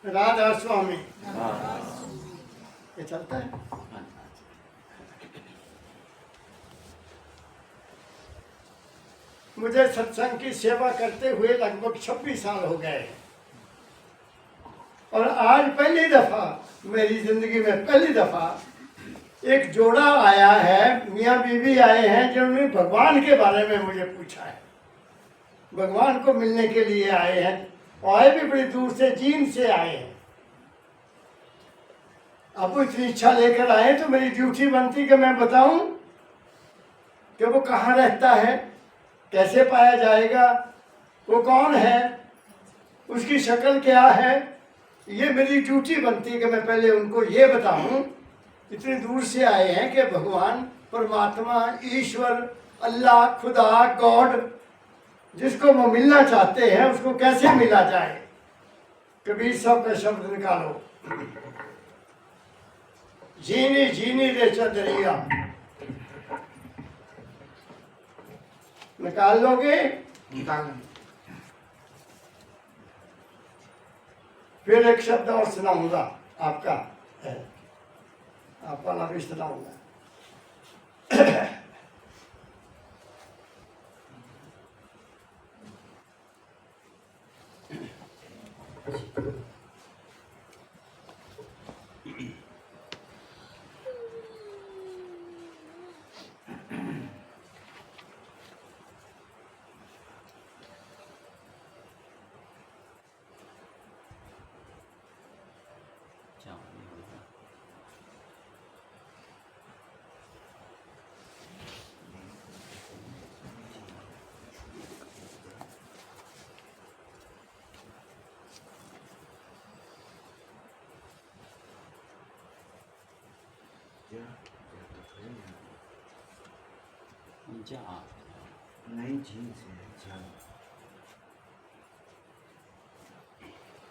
राधा स्वामी ये चलता है। मुझे सत्संग की सेवा करते हुए लगभग 26 साल हो गए और आज पहली दफा मेरी जिंदगी में पहली दफा एक जोड़ा आया है, मियाँ बीवी आए हैं जिन्होंने भगवान के बारे में मुझे पूछा है, भगवान को मिलने के लिए आए हैं और आए भी बड़ी दूर से, जींद से आए हैं। अब इतनी इच्छा लेकर आए तो मेरी ड्यूटी बनती कि मैं बताऊं कि वो कहाँ रहता है, कैसे पाया जाएगा, वो कौन है, उसकी शक्ल क्या है। ये मेरी ड्यूटी बनती है कि मैं पहले उनको ये बताऊं। इतनी दूर से आए हैं कि भगवान, परमात्मा, ईश्वर, अल्लाह, खुदा, गॉड, जिसको वो मिलना चाहते हैं उसको कैसे मिला जाए। कबीर साहब का शब्द निकालो, जीनी जीनी रे चदरिया, निकाल लोगे? निकाल। फिर एक शब्द और सुनाऊंगा आपका, आपका नाम भी सुनाऊंगा। नहीं झील से झा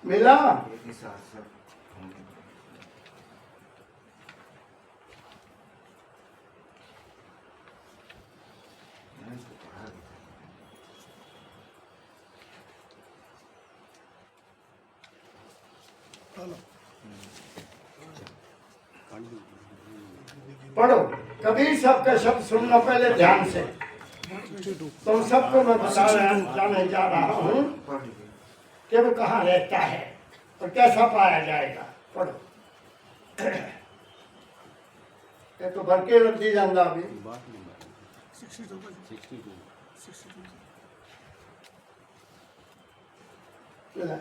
मिला? एक ही साथ सब होंगे। मैंने इसको पढ़ा भी पढ़ो। कबीर साहब का शब्द सुनना पहले ध्यान से। तुम सबको मैं बताने जा रहा हूँ पढ़ लीजिए। कि वो कहाँ रहता है और कैसा पाया जाएगा। पढ़ो। ये तो भर के रख दी जाता अभी। ले।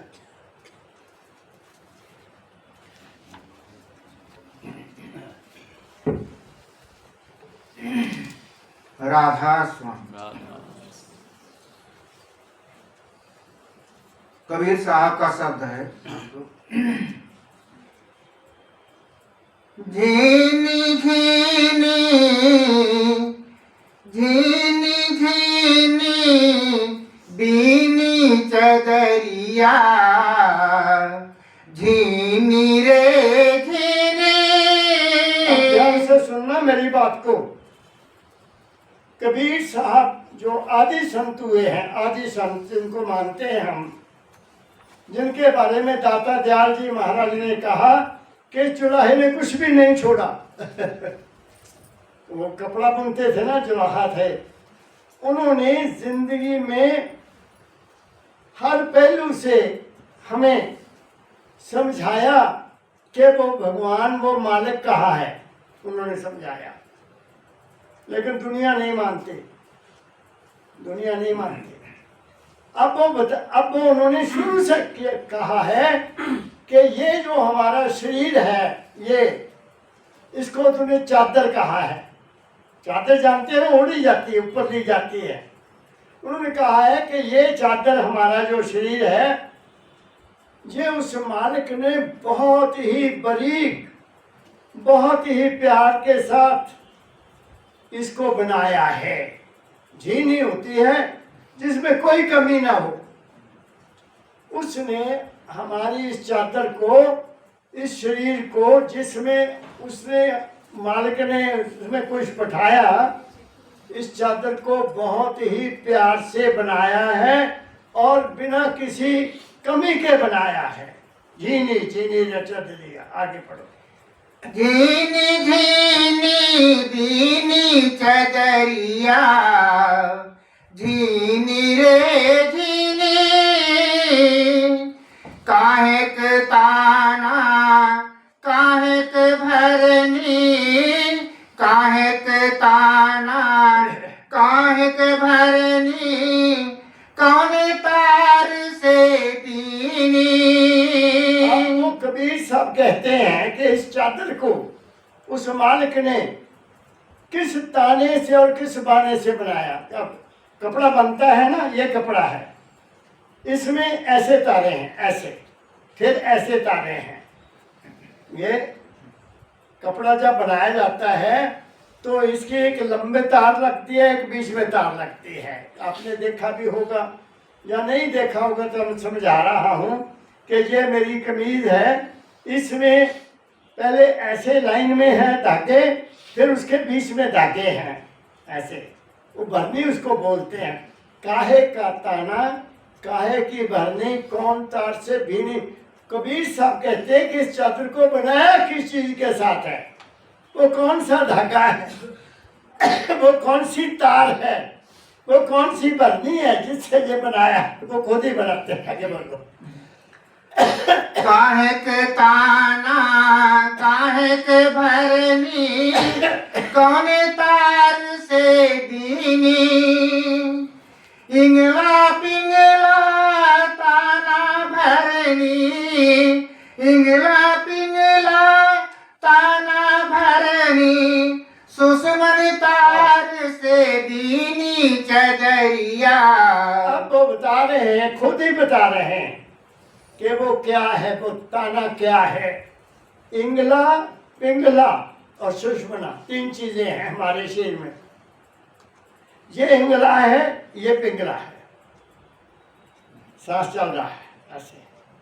राधा स्वामी कबीर साहब का शब्द है, झीनी झीनी झीनी झीनी बीनी चदरिया, झीनी रे झीनी। ध्यान से सुनना मेरी बात को। कबीर साहब जो आदि संत हुए हैं, आदि संत जिनको मानते हैं हम, जिनके बारे में दाता दयाल जी महाराज ने कहा कि चुराहे ने कुछ भी नहीं छोड़ा। वो कपड़ा बुनते थे ना, चुराहा थे। उन्होंने जिंदगी में हर पहलू से हमें समझाया कि वो भगवान, वो मालिक कहाँ है, उन्होंने समझाया। लेकिन दुनिया नहीं मानती, दुनिया नहीं मानती। अब वो उन्होंने शुरू से कहा है कि ये जो हमारा शरीर है, ये, इसको तूने चादर कहा है। चादर जानते हैं, ओढ़ी जाती है, ऊपर ली जाती है। उन्होंने कहा है कि ये चादर हमारा जो शरीर है, ये उस मालिक ने बहुत ही बारीक, बहुत ही प्यार के साथ इसको बनाया है। झीनी होती है जिसमें कोई कमी ना हो। उसने हमारी इस चादर को, इस शरीर को, जिसमें उसने, मालिक ने उसमें कुछ पठाया, इस चादर को बहुत ही प्यार से बनाया है और बिना किसी कमी के बनाया है। झीनी झीनी रचत दिया। आगे पढ़ो। झीनी झीनी दीनी चदरिया, झीनी रे झीनी, काहेक ताना काहेक भरनी, काहेक ताना काहेक भरनी, कौन तार से दीनी। आपको कबीर साहब कहते हैं कि इस चादर को उस मालिक ने किस ताने से और किस बाने से बनाया। अब कपड़ा बनता है ना, ये कपड़ा है, इसमें ऐसे तारे हैं, ऐसे, फिर ऐसे तारे हैं। ये कपड़ा जब बनाया जाता है तो इसकी एक लंबे तार लगती है, एक बीच में तार लगती है। आपने देखा भी होगा या नहीं देखा होगा तो मैं समझा रहा हूँ कि ये मेरी कमीज है, इसमें पहले ऐसे लाइन में है धागे, फिर उसके बीच में धागे हैं ऐसे, वो भरनी उसको बोलते हैं। काहे का ताना काहे की भरनी, कौन तार से भीनी। कबीर साहब कहते हैं कि इस चादर को बनाया किस चीज के साथ है, वो कौन सा धागा है, वो कौन सी तार है, वो कौन सी भरनी है जिससे ये बनाया, वो खुद ही बनाते हैं। आगे बढ़ो। काहेक ताना काहेक भरनी, कौन तार से दीनी, इंगला पिंगला ताना भरनी, इंगला पिंगला ताना भरनी, सुषमन तार से दीनी चदरिया। अब वो बता रहे हैं, खुद ही बता रहे हैं कि वो क्या है, वो ताना क्या है। इंगला पिंगला और सुषमना, तीन चीजें हैं हमारे शरीर में। ये इंगला है, ये पिंगला है, सांस चल रहा है ऐसे,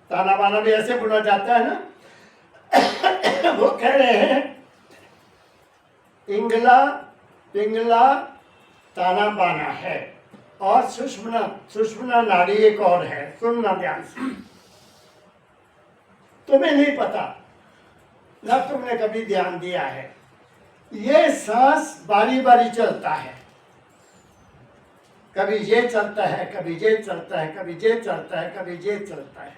ताना बाना भी ऐसे बुना जाता है ना। वो कह रहे हैं इंगला पिंगला ताना बाना है, और सुषमना, सुषमना नाड़ी एक और है, सुनना ध्यान से। तुम्हें नहीं पता ना, तुमने कभी ध्यान दिया है, ये सांस बारी बारी चलता है, कभी ये चलता है, कभी ये चलता है, कभी ये चलता है, कभी ये चलता है।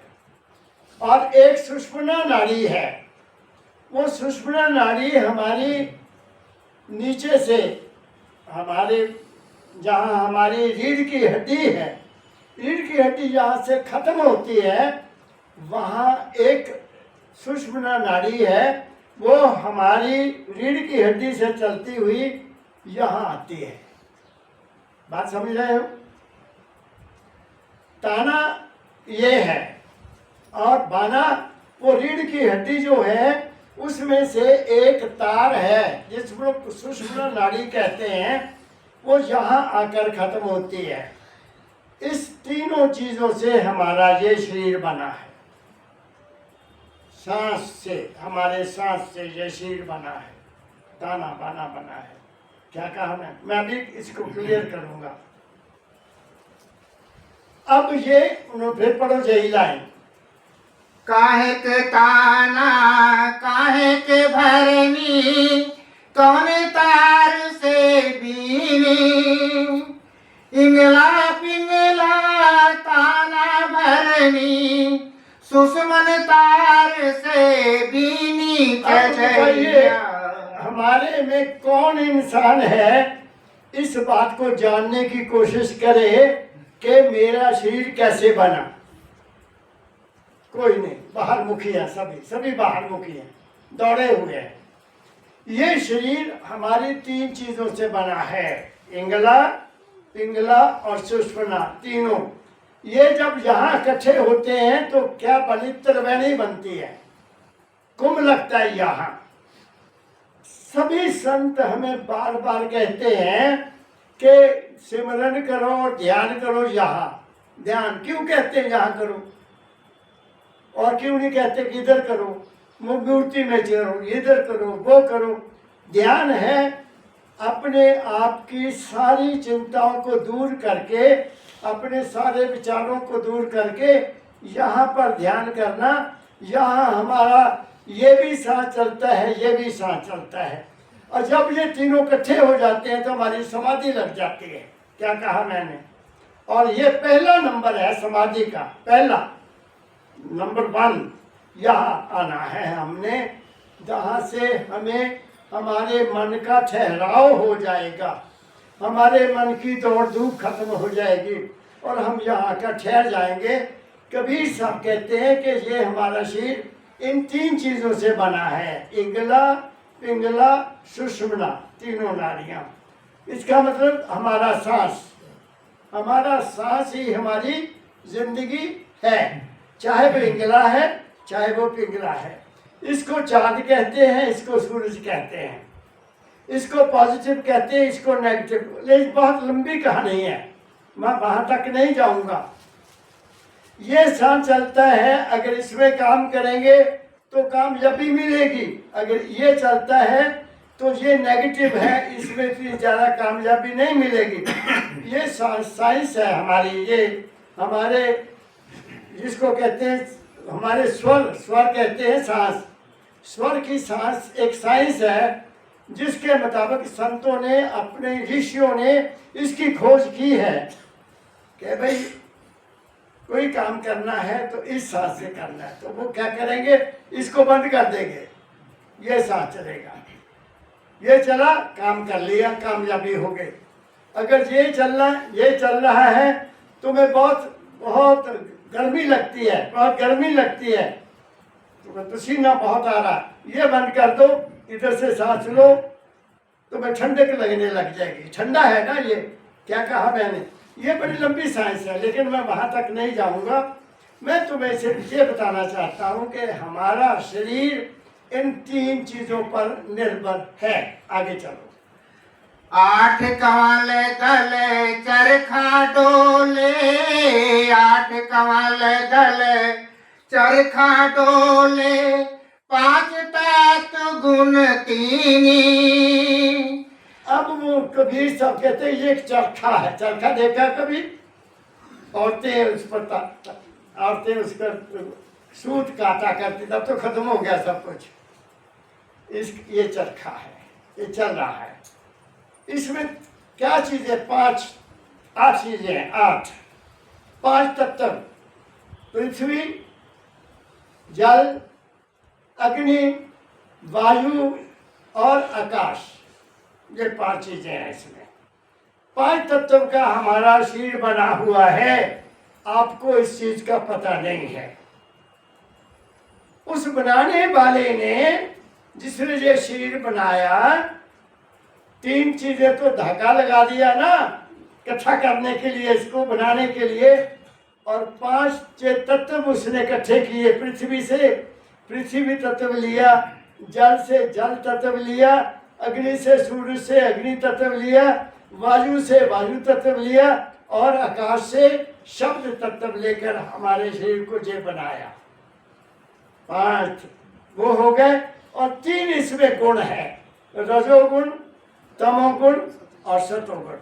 और एक सुषुम्ना नाड़ी है, वो सुषुम्ना नाड़ी हमारी नीचे से, हमारे जहाँ हमारी रीढ़ की हड्डी है, रीढ़ की हड्डी जहाँ से खत्म होती है, वहाँ एक सुषुम्ना नाड़ी है, वो हमारी रीढ़ की हड्डी से चलती हुई यहाँ आती है। बात समझ रहे हो? ताना ये है, और बाना वो रीढ़ की हड्डी जो है उसमें से एक तार है जिसको सुषुम्ना नाड़ी कहते हैं, वो यहाँ आकर खत्म होती है। इस तीनों चीजों से हमारा ये शरीर बना है। सांस से, हमारे सांस से ये शरीर बना है, ताना बाना बना है। क्या कहा मैं अभी इसको क्लियर करूंगा। अब ये फिर पढ़ो यही लाइन। काहेक ताना काहेक भरनी, कौन तार से बीनी, इंगला पिंगला ताना भरनी, सुषुम्न तार से बीनी चदरिया। हमारे में कौन इंसान है इस बात को जानने की कोशिश करे कि मेरा शरीर कैसे बना? कोई नहीं, बाहर मुखी है, सभी बाहर मुखी हैं, दौड़े हुए हैं। ये शरीर हमारी तीन चीजों से बना है, इंगला पिंगला और सुषुम्ना, तीनों। ये जब यहाँ इकट्ठे होते हैं तो क्या बनी, त्रिवेणी बनती है, कुंभ लगता है यहाँ। सभी संत हमें बार बार कहते हैं कि सिमरन करो और ध्यान करो। यहाँ ध्यान क्यों कहते हैं यहाँ करो, और क्यों नहीं कहते कि इधर करो, मूर्ति में चलो, इधर करो, वो करो। ध्यान है अपने आप की सारी चिंताओं को दूर करके, अपने सारे विचारों को दूर करके यहाँ पर ध्यान करना, यहाँ हमारा ये भी सांस चलता है, ये भी सांस चलता है, और जब ये तीनों इकट्ठे हो जाते हैं तो हमारी समाधि लग जाती है। क्या कहा मैंने? और ये पहला नंबर है समाधि का, पहला नंबर 1 यहाँ आना है हमने, जहाँ से हमें हमारे मन का ठहराव हो जाएगा, हमारे मन की दौड़ धूप खत्म हो जाएगी और हम यहाँ का ठहर जाएंगे। कबीर साहब कहते हैं कि ये हमारा शरीर इन 3 चीज़ों से बना है, इंगला, पिंगला, सुषुम्ना, तीनों नाड़ियाँ। इसका मतलब हमारा सांस ही हमारी जिंदगी है, चाहे वो इंगला है चाहे वो पिंगला है। इसको चांद कहते हैं, इसको सूरज कहते हैं, इसको पॉजिटिव कहते हैं, इसको नेगेटिव। लेकिन बहुत लंबी कहानी है, मैं वहाँ तक नहीं जाऊँगा। ये सांस चलता है, अगर इसमें काम करेंगे तो कामयाबी मिलेगी, अगर ये चलता है तो ये नेगेटिव है, इसमें इतनी ज़्यादा कामयाबी नहीं मिलेगी। ये साइंस है हमारी, ये हमारे जिसको कहते हैं हमारे स्वर कहते हैं सांस। स्वर की सांस एक साइंस है जिसके मुताबिक संतों ने, अपने ऋषियों ने इसकी खोज की है कि भाई कोई काम करना है तो इस सांस से करना है, तो वो क्या करेंगे, इसको बंद कर देंगे, ये सांस चलेगा। ये चला, काम कर लिया, कामयाबी हो गई। अगर ये चल रहा है, तुम्हें बहुत गर्मी लगती है, बहुत गर्मी लगती है, तुम्हें पसीना बहुत आ रहा है, ये बंद कर दो, इधर से सांस लो, तुम्हें ठंडक लगने लग जाएगी। ठंडा है ना ये, क्या कहा मैंने? ये बड़ी लंबी साइंस है, लेकिन मैं वहाँ तक नहीं जाऊँगा। मैं तुम्हें सिर्फ ये बताना चाहता हूँ कि हमारा शरीर इन 3 चीज़ों पर निर्भर है। आगे चलो। 8 कंवल दल चरखा डोले, 8 कंवल दल चरखा डोले, 5 तत्व गुण तीनी। अब वो कबीर साहब कहते हैं ये एक चरखा है। चरखा देखा कभी? औरतें उस पर सूत काटा करती, तब तो खत्म हो गया सब कुछ। ये चरखा है, ये चल रहा है। इसमें क्या चीजें? 8 चीजें हैं, 5 तत्व, पृथ्वी, जल, अग्नि, वायु और आकाश, ये 5 चीजें हैं। इसमें 5 तत्व का हमारा शरीर बना हुआ है। आपको इस चीज का पता नहीं है। उस बनाने वाले ने, जिसने ये शरीर बनाया, 3 चीजें तो धागा लगा दिया ना इकट्ठा करने के लिए, इसको बनाने के लिए, और 5 तत्व उसने इकट्ठे किए। पृथ्वी से पृथ्वी तत्व लिया, जल से जल तत्व लिया, अग्नि से सूर्य से अग्नि तत्व लिया, वायु से वायु तत्व लिया, और आकाश से शब्द तत्व लेकर हमारे शरीर को जे बनाया। 5 वो हो गए, और 3 इसमें गुण है, रजोगुण, तमोगुण और सतोगुण।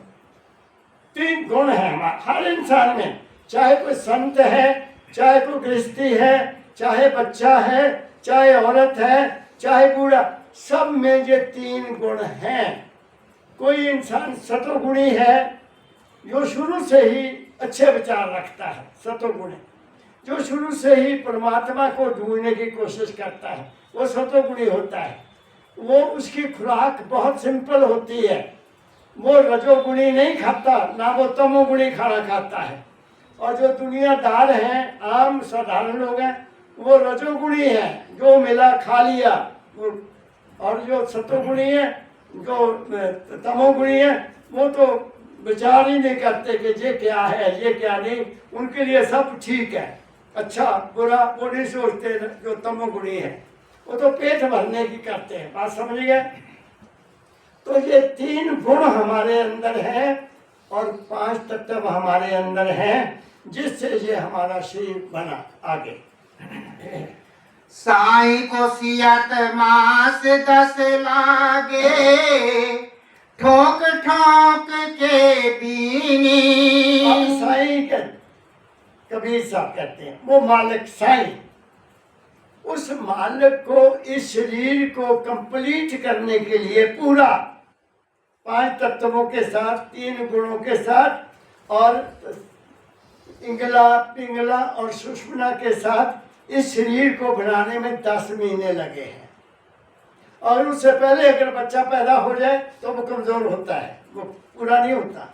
3 गुण है हर इंसान में, चाहे कोई संत है, चाहे कोई गृहस्थी है, चाहे बच्चा है, चाहे औरत है, चाहे बूढ़ा, सब में ये 3 गुण हैं। कोई इंसान सतोगुणी है जो शुरू से ही अच्छे विचार रखता है, सतोगुणी, जो शुरू से ही परमात्मा को ढूंढने की कोशिश करता है, वो सतोगुणी होता है। वो उसकी खुराक बहुत सिंपल होती है, वो रजोगुणी नहीं खाता, ना वो तमोगुणी खाना खाता है। और जो दुनियादार हैं, आम साधारण लोग हैं, वो रजोगुणी हैं, जो मिला खा लिया। और जो सतोगुणी है, जो तमोगुणी है, वो तो विचार ही नहीं करते कि ये क्या है, ये क्या नहीं, उनके लिए सब ठीक है, अच्छा बुरा वो नहीं सोचते। जो तमोगुणी है वो तो पेट भरने की करते हैं। बात समझ गए? तो ये 3 गुण हमारे अंदर हैं और 5 तत्व हमारे अंदर हैं, जिससे ये हमारा शरीर बना। आगे। साई को सियत मास 10 लागे, ठोक ठोक के बीनी। अब साई के कबीर साहब कहते हैं, वो मालिक साई, उस मालिक को इस शरीर को कंप्लीट करने के लिए पूरा 5 तत्वों के साथ, 3 गुणों के साथ और इंगला पिंगला और सुषुम्ना के साथ इस शरीर को बनाने में 10 महीने लगे हैं। और उससे पहले अगर बच्चा पैदा हो जाए तो वो कमज़ोर होता है, वो पूरा नहीं होता।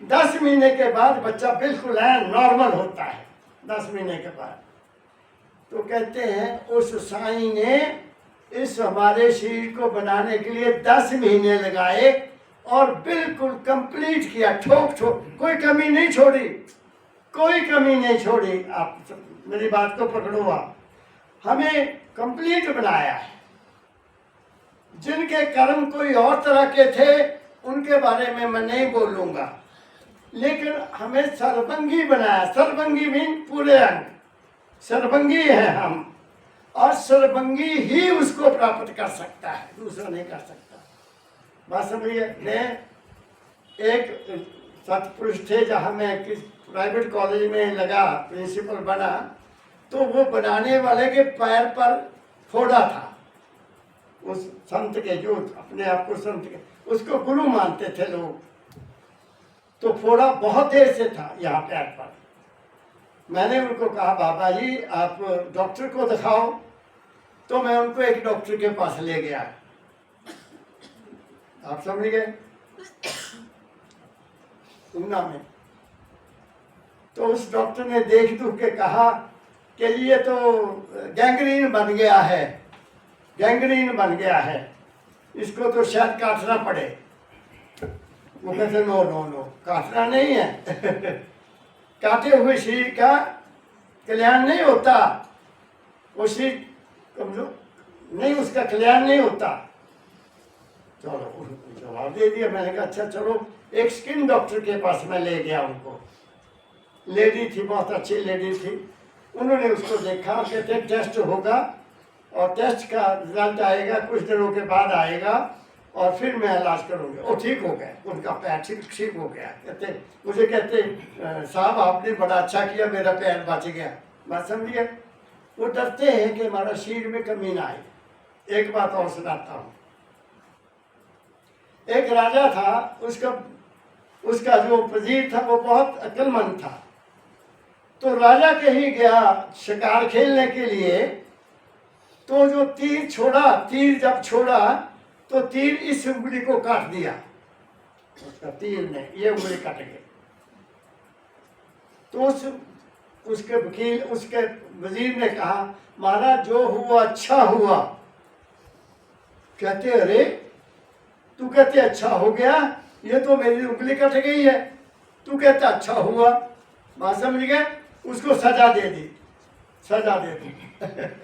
10 महीने के बाद बच्चा बिल्कुल नॉर्मल होता है, 10 महीने के बाद। तो कहते हैं उस साईं ने इस हमारे शरीर को बनाने के लिए 10 महीने लगाए और बिल्कुल कंप्लीट किया, ठोक ठोक, कोई कमी नहीं छोड़ी, कोई कमी नहीं छोड़ी। आप मेरी बात को पकड़ो, आप हमें कंप्लीट बनाया है। जिनके कर्म कोई और तरह के थे उनके बारे में मैं नहीं बोलूँगा, लेकिन हमें सर्वंगी बनाया। सर्वंगी मीन पूरे अंग, सर्वंगी है हम, और सर्वंगी ही उसको प्राप्त कर सकता है, दूसरा नहीं कर सकता। बात समझिए। मैं एक सतपुरुष थे, जहाँ मैं किस प्राइवेट कॉलेज में लगा, प्रिंसिपल बना, तो वो बनाने वाले के पैर पर फोड़ा था। उस संत के, जो अपने आप को संत के, उसको गुरु मानते थे लोग, तो फोड़ा बहुत देर से था यहाँ पैर पर। मैंने उनको कहा बाबा जी आप डॉक्टर को दिखाओ, तो मैं उनको एक डॉक्टर के पास ले गया। आप समझ गए, ऊना में। तो उस डॉक्टर ने देख दुख के कहा कि ये तो गैंग्रीन बन गया है, गैंग्रीन बन गया है, इसको तो शायद काटना पड़े। वो कहते नो नो नो, काटना नहीं है काटे हुए शरीर का कल्याण नहीं होता, वो शरीर कमजोर नहीं, उसका कल्याण नहीं होता। चलो जवाब दे दिया। मैंने कहा अच्छा चलो, एक स्किन डॉक्टर के पास मैं ले गया उनको। लेडी थी, बहुत अच्छी लेडी थी। उन्होंने उसको देखा, कहते टेस्ट होगा और टेस्ट का रिजल्ट आएगा, कुछ दिनों के बाद आएगा और फिर मैं इलाज करूँगी। वो ठीक हो गए, उनका पैर ठीक हो गया। कहते मुझे कहते साहब आपने बड़ा अच्छा किया, मेरा पैर बच गया। बात समझिए। वो डरते हैं कि हमारा शरीर में कमी ना आए। एक बात और सुनाता हूँ। एक राजा था, उसका जो वजीर था वो बहुत अक्लमंद था। तो राजा कहीं गया शिकार खेलने के लिए, तो जो तीर छोड़ा, तीर जब छोड़ा तो तीर इस उंगली को काट दिया, उसका तीर ने ये उंगली कट गई। तो उसके वकील, उसके वजीर ने कहा महाराज जो हुआ अच्छा हुआ। कहते अरे तू कहते अच्छा हो गया, ये तो मेरी उंगली कट गई है, तू कहता अच्छा हुआ। बात समझ गए। उसको सजा दे दी, सजा दे दी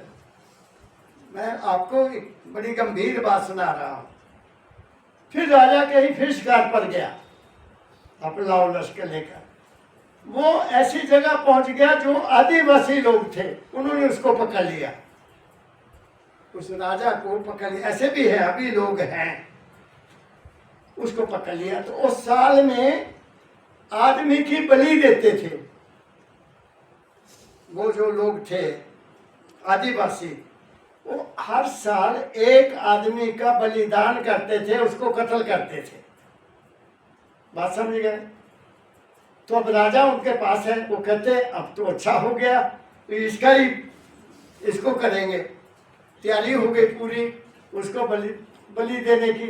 मैं आपको एक बड़ी गंभीर बात सुना रहा हूं। फिर राजा कहीं फिर शिकार पर गया अपने लाओ लश्कर लेकर। वो ऐसी जगह पहुंच गया जो आदिवासी लोग थे, उन्होंने उसको पकड़ लिया, उस राजा को पकड़ लिया। ऐसे भी है, अभी लोग हैं, उसको पकड़ लिया। तो उस साल में आदमी की बलि देते थे वो जो लोग थे आदिवासी, वो हर साल एक आदमी का बलिदान करते थे, उसको कत्ल करते थे। बात समझ गए। तो अब राजा उनके पास है, वो कहते अब तो अच्छा हो गया, तो इसको करेंगे। तैयारी हो गई पूरी उसको बलि देने की।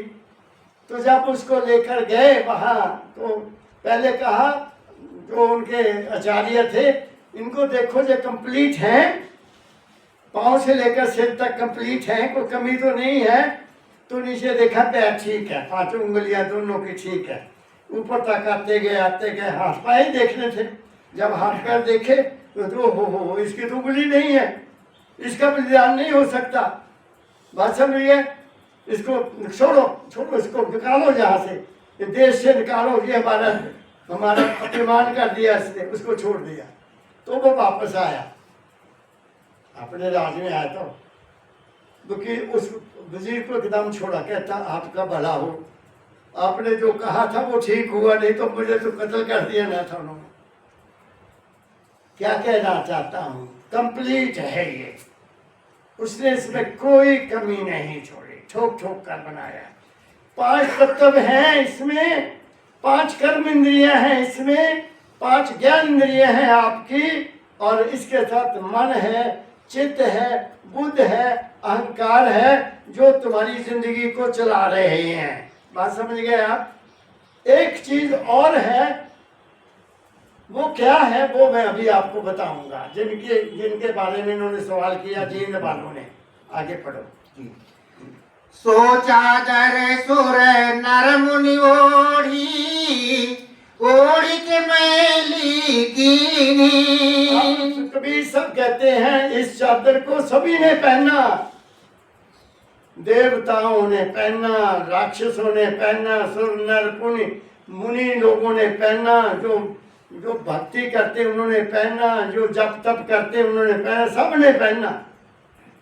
तो जब उसको लेकर गए वहाँ, तो पहले कहा जो उनके आचार्य थे, इनको देखो जो कंप्लीट हैं, पाँव से लेकर सिर तक कंप्लीट है, कोई कमी तो नहीं है। तो नीचे देखा पैर ठीक है, 5 उंगलियां दोनों की ठीक है। ऊपर तक आते गए, हाथ पाए देखने थे। जब हाथ पैर देखे तो हो इसकी तो उंगली नहीं है, इसका बलिदान नहीं हो सकता। बात समझिए। इसको छोड़ो, इसको निकालो यहाँ से, ये देश से निकालो, ये हमारा अपमान कर दिया इसने, उसको छोड़ दिया। तो वो वापस आया, अपने राज में आया। तो वकील उस वजीर को एकदम छोड़ा, कहता आपका भला हो, आपने जो कहा था वो ठीक हुआ, नहीं तो मुझे तो कत्ल कर दिया ना था उन्होंने। क्या कहना चाहता हूँ, कंप्लीट है ये, उसने इसमें कोई कमी नहीं छोड़ी, ठोक ठोक कर बनाया। 5 तत्व हैं इसमें, 5 कर्म इंद्रियां हैं इसमें, 5 ज्ञान इंद्रियां हैं आपकी, और इसके साथ मन है, चित्त है, बुद्ध है, अहंकार है, जो तुम्हारी जिंदगी को चला रहे हैं। बात समझ गए आप? एक चीज और है, वो क्या है वो मैं अभी आपको बताऊंगा, जिनके बारे में इन्होंने सवाल किया, जींद वालों ने। आगे पढ़ो। सोचा दर सुर नर मुनि ओढ़ी, ओढ़ी के मैली कीनी। कबीर सब कहते हैं इस चादर को सभी ने पहना, देवताओं ने पहना, राक्षसों ने पहना, सुर नर पुनि मुनि लोगों ने पहना, जो भक्ति करते उन्होंने पहना, जो जप तप करते उन्होंने पहना, सब ने पहना।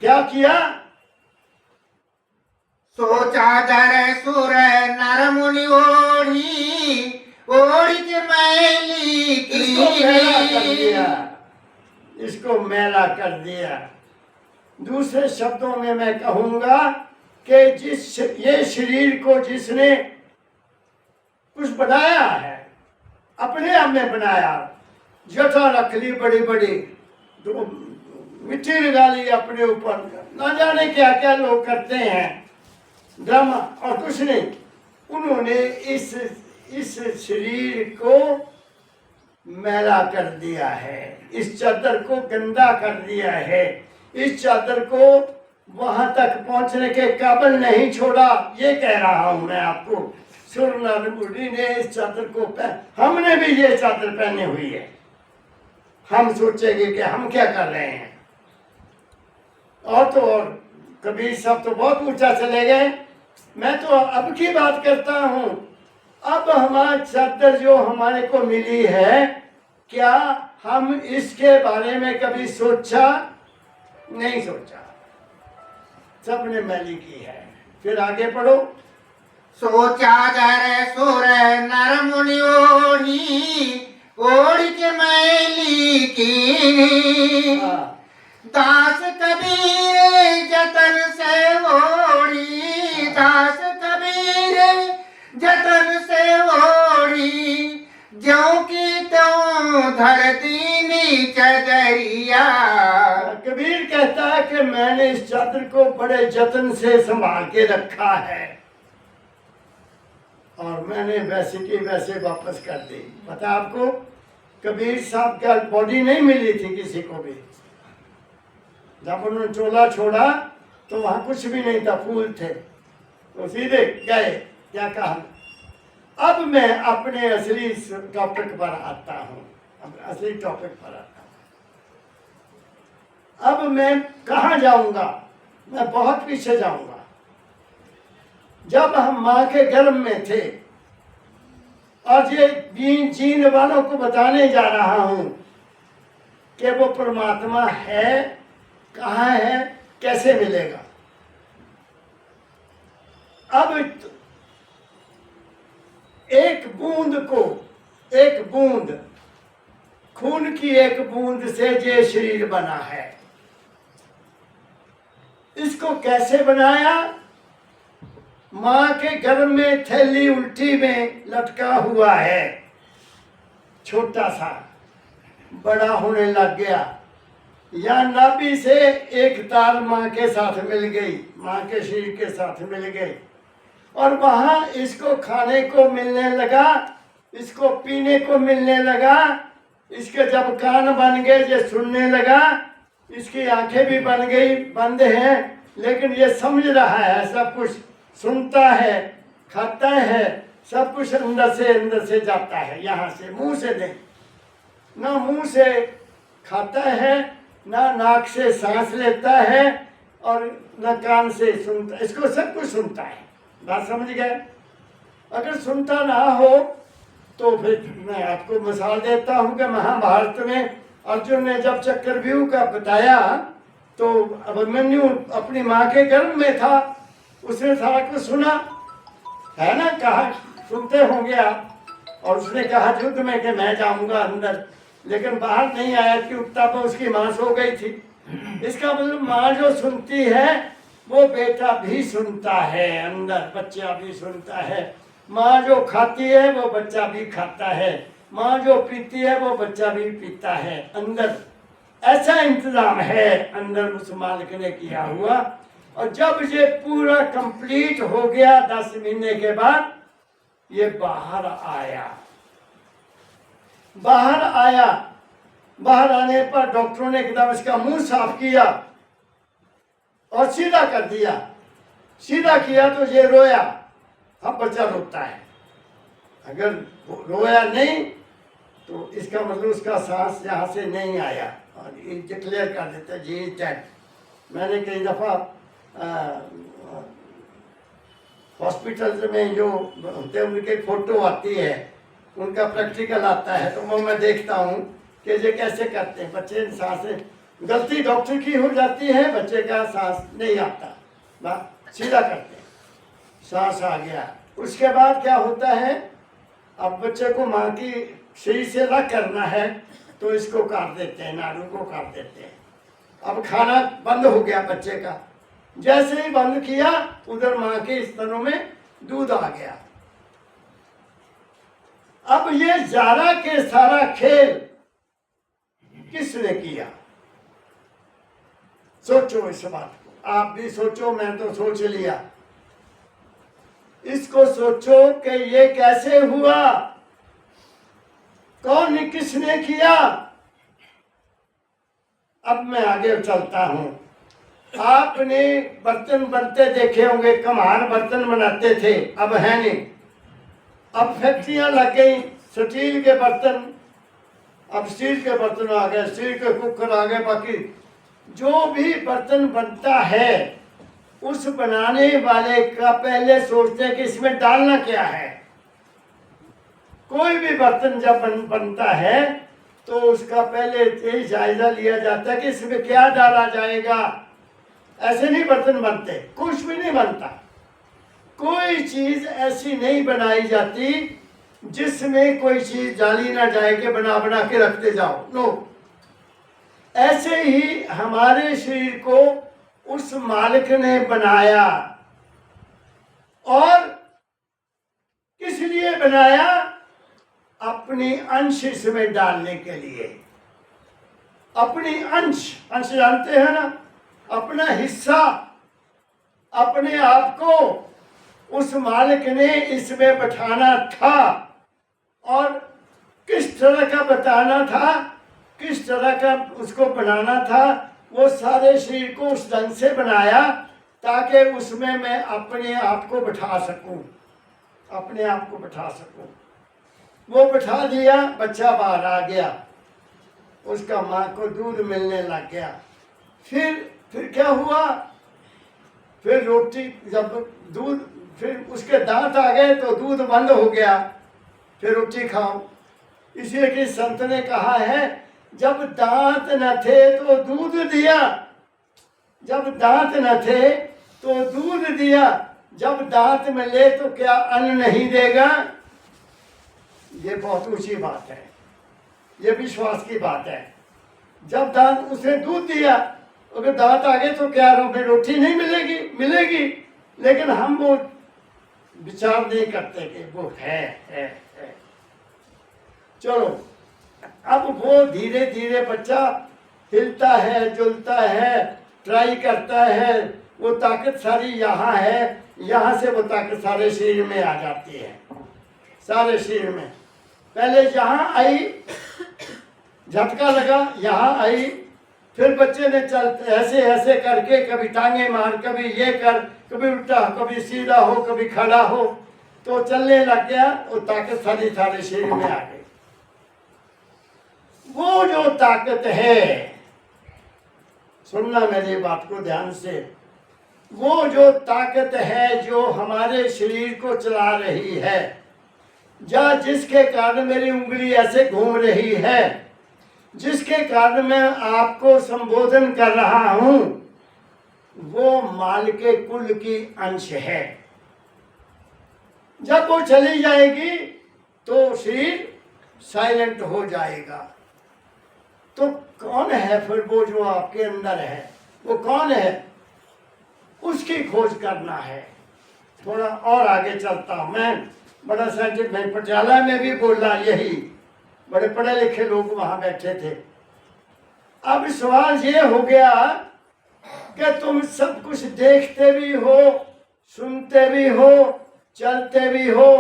क्या किया? सोचा दर सुर नर मुनि ओढ़ी, ओढ़ी के मैली इसको मैला कर कीनी। दिया, इसको मैला कर दिया। दूसरे शब्दों में मैं कहूंगा कि ये शरीर को जिसने कुछ बनाया है, अपने आप में बनाया, जटा रख ली बड़ी बड़ी, तो मिट्टी लगा ली अपने ऊपर, ना जाने क्या क्या लोग करते हैं ड्रामा, और कुछ नहीं। उन्होंने इस शरीर को मैला कर दिया है, इस चादर को गंदा कर दिया है, इस चादर को वहां तक पहुंचने के काबिल नहीं छोड़ा। ये कह रहा हूं मैं आपको। सुर नर मुनि ने इस चादर को हमने भी ये चादर पहनी हुई है। हम सोचेंगे कि हम क्या कर रहे हैं, और तो और कबीर साहब तो बहुत ऊंचा चले गए। मैं तो अब की बात करता हूं। अब हमारी चादर जो हमारे को मिली है, क्या हम इसके बारे में कभी सोचा? नहीं सोचा, सबने मैली की है। फिर आगे पढ़ो। सोचा दर सुर नर मुनि ओढ़ी, ओढ़ी के मैली कीनी। दास कबीर जतन से ओढ़ी, दास कबीर जतन से ओढ़ी, ज्यों की त्यों धर दीनी चदरिया। कबीर कहता है कि मैंने इस चादर को बड़े जतन से संभाल के रखा है, और मैंने वैसे की वैसे वापस कर दी। पता आपको, कबीर साहब का बॉडी नहीं मिली थी किसी को भी। जब उन्होंने चोला छोड़ा तो वहां कुछ भी नहीं था, फूल थे, तो सीधे गए। क्या कहा? अब मैं अपने असली टॉपिक पर आता हूँ, असली टॉपिक पर आता हूँ। अब मैं कहाँ जाऊंगा? मैं बहुत पीछे जाऊंगा। जब हम माँ के गर्भ में थे, और ये जीन वालों को बताने जा रहा हूं कि वो परमात्मा है, कहाँ है, कैसे मिलेगा। अब एक बूंद को, एक बूंद खून की एक बूंद से ये शरीर बना है। इसको कैसे बनाया? माँ के गर्भ में थैली उल्टी में लटका हुआ है, छोटा सा, बड़ा होने लग गया। या नाभि से एक तार माँ के साथ मिल गई, माँ के शरीर के साथ मिल गई, और वहां इसको खाने को मिलने लगा, इसको पीने को मिलने लगा। इसके जब कान बन गए, ये सुनने लगा, इसकी आंखें भी बन गई, बंद हैं, लेकिन ये समझ रहा है, सब कुछ सुनता है, खाता है, सब कुछ अंदर से जाता है, यहाँ से, मुंह से नहीं। ना मुंह से खाता है, ना नाक से सांस लेता है, और ना कान से सुनता, इसको सब कुछ सुनता है। बात समझ गए? अगर सुनता ना हो तो फिर मैं आपको मिसाल देता हूँ कि महाभारत में अर्जुन ने जब चक्रव्यूह का बताया, तो अभिमन्यु अपनी माँ के गर्भ में था, उसने सारा कुछ सुना है ना, कहा, सुनते होंगे आप। और उसने कहा युद्ध में कि मैं जाऊंगा अंदर, लेकिन बाहर नहीं आया कि उत्ता पर उसकी मां सो गई थी। इसका मतलब माँ जो सुनती है वो बेटा भी सुनता है, अंदर बच्चा भी सुनता है। माँ जो खाती है वो बच्चा भी खाता है, माँ जो पीती है वो बच्चा भी पीता है अंदर। ऐसा इंतजाम है अंदर उस मालिक ने किया हुआ। और जब ये पूरा कंप्लीट हो गया 10 महीने के बाद ये बाहर आया। बाहर आने पर डॉक्टरों ने एकदम इसका मुंह साफ किया और सीधा कर दिया। सीधा किया तो ये रोया। अब बच्चा रोता है, अगर रोया नहीं तो इसका मतलब उसका सांस यहाँ से नहीं आया और ये डिक्लेयर कर देता है जी डेड। मैंने कई दफ़ा हॉस्पिटल में जो होते हैं उनके फोटो आती है, उनका प्रैक्टिकल आता है, तो वो मैं देखता हूँ कि ये कैसे करते हैं। बच्चे सांस गलती डॉक्टर की हो जाती है, बच्चे का सांस नहीं आता, सीधा करते हैं, सांस आ गया। उसके बाद क्या होता है, अब बच्चे को माँ की शरीर से अलग करना है तो इसको काट देते हैं, नाड़ू को काट देते हैं। अब खाना बंद हो गया बच्चे का, जैसे ही बंद किया उधर माँ के स्तनों में दूध आ गया। अब ये सारा के सारा खेल किसने किया? सोचो इस बात को, आप भी सोचो, मैं तो सोच लिया। इसको सोचो कि ये कैसे हुआ, कौन किसने किया। अब मैं आगे चलता हूं। आपने बर्तन बनते देखे होंगे, कम्हार बर्तन बनाते थे, अब है नहीं। अब फैक्ट्रियां लग गई स्टील के बर्तन, अब स्टील के बर्तन आ गए, स्टील के कुकर आ गए। बाकी जो भी बर्तन बनता है उस बनाने वाले का पहले सोचते हैं कि इसमें डालना क्या है। कोई भी बर्तन जब बनता है तो उसका पहले यही जायजा लिया जाता है कि इसमें क्या डाला जाएगा। ऐसे नहीं बर्तन बनते, कुछ भी नहीं बनता। कोई चीज ऐसी नहीं बनाई जाती जिसमें कोई चीज डाली ना जाए कि बना बना के रखते जाओ, नो। ऐसे ही हमारे शरीर को उस मालिक ने बनाया। और किस लिए बनाया? अपनी अंश इसमें डालने के लिए। अपनी अंश जानते हैं ना, अपना हिस्सा, अपने आप को उस मालिक ने इसमें बैठाना था। और किस तरह का बताना था, किस तरह का उसको बनाना था, वो सारे शरीर को उस ढंग से बनाया ताकि उसमें मैं अपने आप को बैठा सकूं, अपने आप को बैठा सकूं। वो बैठा दिया, बच्चा बाहर आ गया, उसका माँ को दूध मिलने लग गया। फिर क्या हुआ? फिर रोटी, जब दूध, फिर उसके दांत आ गए तो दूध बंद हो गया, फिर रोटी खाओ। इसलिए कि संत ने कहा है, जब दांत न थे तो दूध दिया, जब दांत न थे तो दूध दिया, जब दांत में ले तो क्या अन्न नहीं देगा। ये बहुत ऊंची बात है, ये विश्वास की बात है। जब दांत, उसने दूध दिया, अगर दांत आ गए तो क्या रोटी नहीं मिलेगी? मिलेगी। लेकिन हम वो विचार नहीं करते कि वो है। चलो, अब वो धीरे धीरे बच्चा हिलता है, जुलता है, ट्राई करता है। वो ताकत सारी यहाँ है, यहाँ से वो ताकत सारे शरीर में आ जाती है, सारे शरीर में। पहले यहाँ आई, झटका लगा, यहाँ आई, फिर बच्चे ने चलते ऐसे ऐसे करके कभी टांगे मार, कभी ये कर, कभी उल्टा, कभी सीधा हो, कभी खड़ा हो, तो चलने लग गया। वो ताकत सारी सारे शरीर में आ गई। वो जो ताकत है, सुनना मेरी बात को ध्यान से, वो जो ताकत है जो हमारे शरीर को चला रही है, या जिसके कारण मेरी उंगली ऐसे घूम रही है, जिसके कारण मैं आपको संबोधन कर रहा हूं, वो माल के कुल की अंश है। जब वो चली जाएगी तो शरीर साइलेंट हो जाएगा। तो कौन है फिर वो जो आपके अंदर है, वो कौन है, उसकी खोज करना है। थोड़ा और आगे चलता हूं मैं। बड़ा साइंटिस्ट में पटियाला में भी बोला यही, बड़े पढ़े लिखे लोग वहां बैठे थे। अब सवाल ये हो गया कि तुम सब कुछ देखते भी हो, सुनते भी हो, चलते भी हो,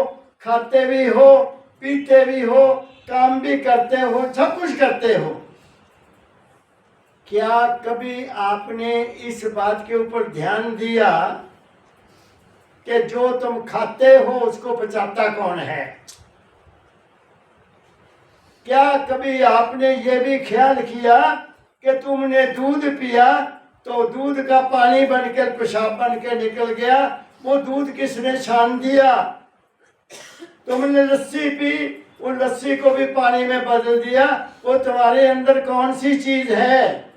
खाते भी हो, पीते भी हो, काम भी करते हो, सब कुछ करते हो। क्या कभी आपने इस बात के ऊपर ध्यान दिया कि जो तुम खाते हो उसको पचाता कौन है? क्या कभी आपने ये भी ख्याल किया कि तुमने दूध पिया तो दूध का पानी बनकर पेशाब बन के निकल गया, वो दूध किसने छान दिया? तुमने लस्सी पी, उन लस्सी को भी पानी में बदल दिया, वो तुम्हारे अंदर कौन सी चीज है?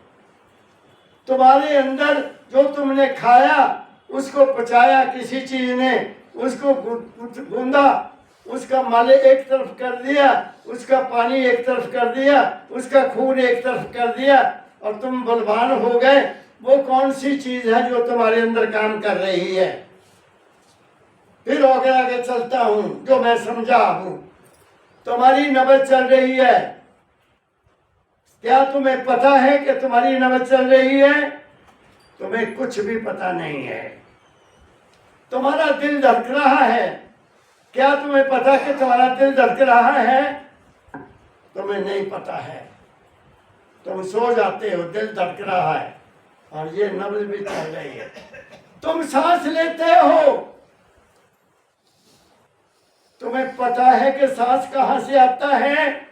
तुम्हारे अंदर जो तुमने खाया उसको पचाया किसी चीज ने, उसको गूंदा, उसका मल एक तरफ कर दिया, उसका पानी एक तरफ कर दिया, उसका खून एक तरफ कर दिया और तुम बलवान हो गए। वो कौन सी चीज है जो तुम्हारे अंदर काम कर रही है? फिर आगे आगे चलता हूं, जो मैं समझा हूं। तुम्हारी नबज चल रही है, क्या तुम्हें पता है कि तुम्हारी नबज चल रही है? तुम्हें कुछ भी पता नहीं है। तुम्हारा दिल धड़क रहा है, क्या तुम्हें पता कि तुम्हारा दिल धड़क रहा है? तुम्हें नहीं पता है। तुम सो जाते हो, दिल धड़क रहा है और ये नब्ज भी चल रही है। तुम सांस लेते हो, तुम्हें पता है कि सांस कहां से आता है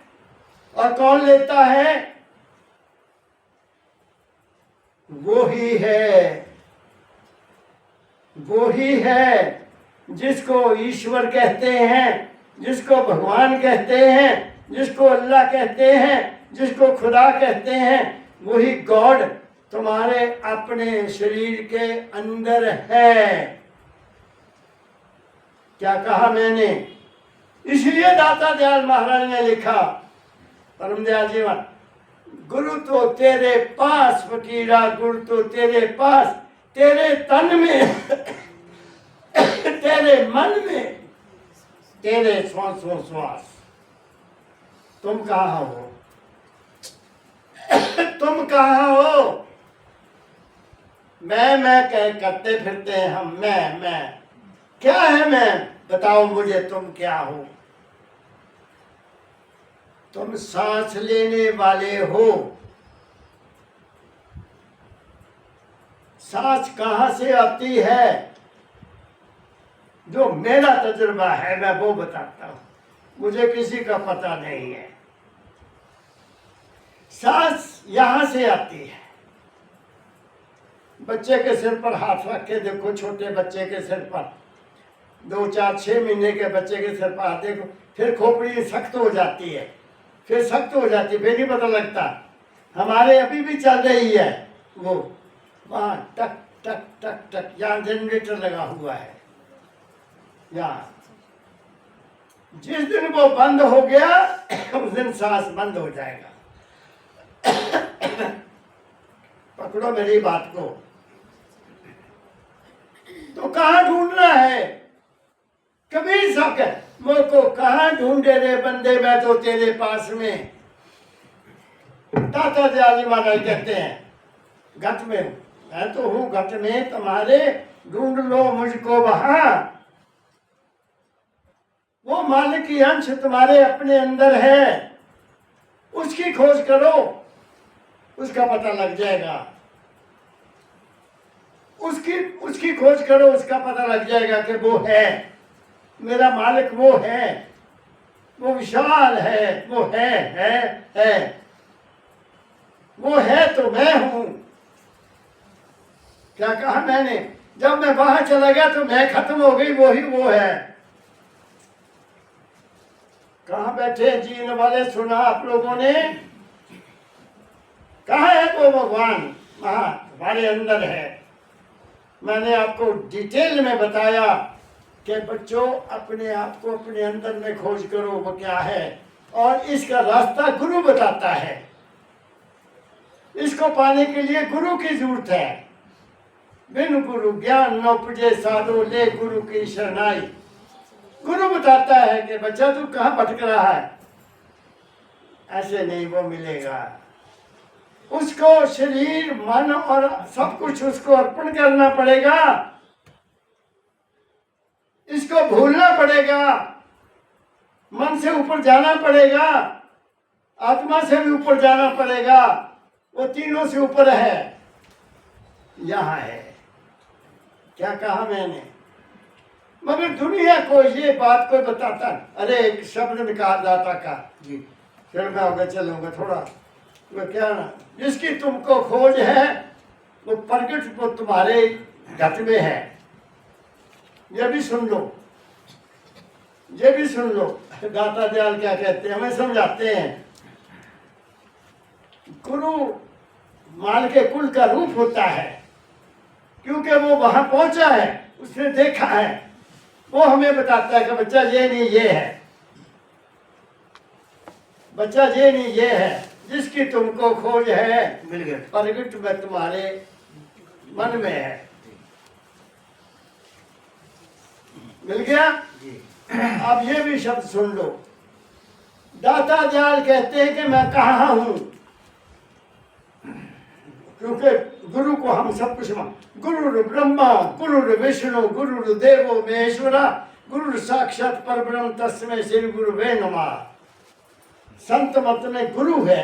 और कौन लेता है? वो ही है, वो ही है जिसको ईश्वर कहते हैं, जिसको भगवान कहते हैं, जिसको अल्लाह कहते हैं, जिसको खुदा कहते हैं। वही गॉड तुम्हारे अपने शरीर के अंदर है। क्या कहा मैंने? इसलिए दाता दयाल महाराज ने लिखा, परम दयाल जीवन, गुरु तो तेरे पास फकीरा, गुरु तो तेरे पास, तेरे तन में तेरे मन में, तेरे श्वासों श्वास। तुम कहाँ हो? तुम कहाँ हो? मैं कह करते फिरते हैं हम। मैं क्या है? मैं बताओ मुझे, तुम क्या हो? तुम सांस लेने वाले हो। सांस कहां से आती है? जो मेरा तजुर्बा है मैं वो बताता हूं, मुझे किसी का पता नहीं है। सांस यहां से आती है। बच्चे के सिर पर हाथ रख के देखो, छोटे बच्चे के सिर पर, 2, 4, 6 महीने के बच्चे के सिर पर हाथ देखो, फिर खोपड़ी सख्त हो जाती है, फिर सख्त हो जाती है, फिर नहीं पता लगता। हमारे अभी भी चल रही है वो, वहां टक टक टक टक, यहाँ जनरेटर लगा हुआ है यहाँ। जिस दिन वो बंद हो गया उस दिन सांस बंद हो जाएगा। पकड़ो मेरी बात को। तो कहाँ ढूंढना है? कबीर साहब कह, मुझको कहाँ ढूंढे रे बंदे, मैं तो तेरे पास में। दाता दयाल जी महाराज कहते हैं, घट में हूं, मैं तो हूं घट में तुम्हारे, ढूंढ लो मुझको वहां। वो मालिक की अंश तुम्हारे अपने अंदर है, उसकी खोज करो, उसका पता लग जाएगा। उसकी खोज करो, उसका पता लग जाएगा कि वो है मेरा मालिक, वो है, वो विशाल है, वो है। वो है तो मैं हूं। क्या कहा मैंने? जब मैं वहां चला गया तो मैं खत्म हो गई, वो ही वो है। कहां बैठे जीने वाले? सुना आप लोगों ने? कहाँ है वो भगवान? वहां हमारे अंदर है। मैंने आपको डिटेल में बताया कि बच्चों अपने आप को अपने अंदर में खोज करो, वो क्या है। और इसका रास्ता गुरु बताता है। इसको पाने के लिए गुरु की जरूरत है। बिन गुरु ज्ञान न उपजे साधु, ले गुरु की शरणाई। गुरु बताता है कि बच्चा तू कहाँ भटक रहा है, ऐसे नहीं वो मिलेगा। उसको शरीर मन और सब कुछ उसको अर्पण करना पड़ेगा, इसको भूलना पड़ेगा, मन से ऊपर जाना पड़ेगा, आत्मा से भी ऊपर जाना पड़ेगा। वो तीनों से ऊपर है, यहाँ है। क्या कहा मैंने? मगर दुनिया को ये बात कोई बताता, अरे एक शब्द निकाल दाता का जी फिर मैं होगा चलूंगा थोड़ा, वो क्या ना, जिसकी तुमको खोज है वो प्रकट वो तुम्हारे घट में है। ये भी सुन लो, ये भी सुन लो। दाता दयाल क्या कहते हैं, हमें समझाते हैं। गुरु माल के कुल का रूप होता है, क्योंकि वो वहां पहुंचा है, उसने देखा है, वो हमें बताता है कि बच्चा ये नहीं ये है, बच्चा ये नहीं ये है। जिसकी तुमको खोज है मिल गया। प्रगट में तुम्हारे मन में है। मिल गया? जी अब ये भी शब्द सुन लो। दाता दयाल कहते हैं कि मैं कहाँ हूं, क्योंकि गुरु को हम सब कुछ गुरु ब्रह्मा गुरु विष्णु गुरु देवो महेश्वरा गुरु साक्षात परब्रह्म तस्मै श्री गुरुवे नमः। संत मत में गुरु है,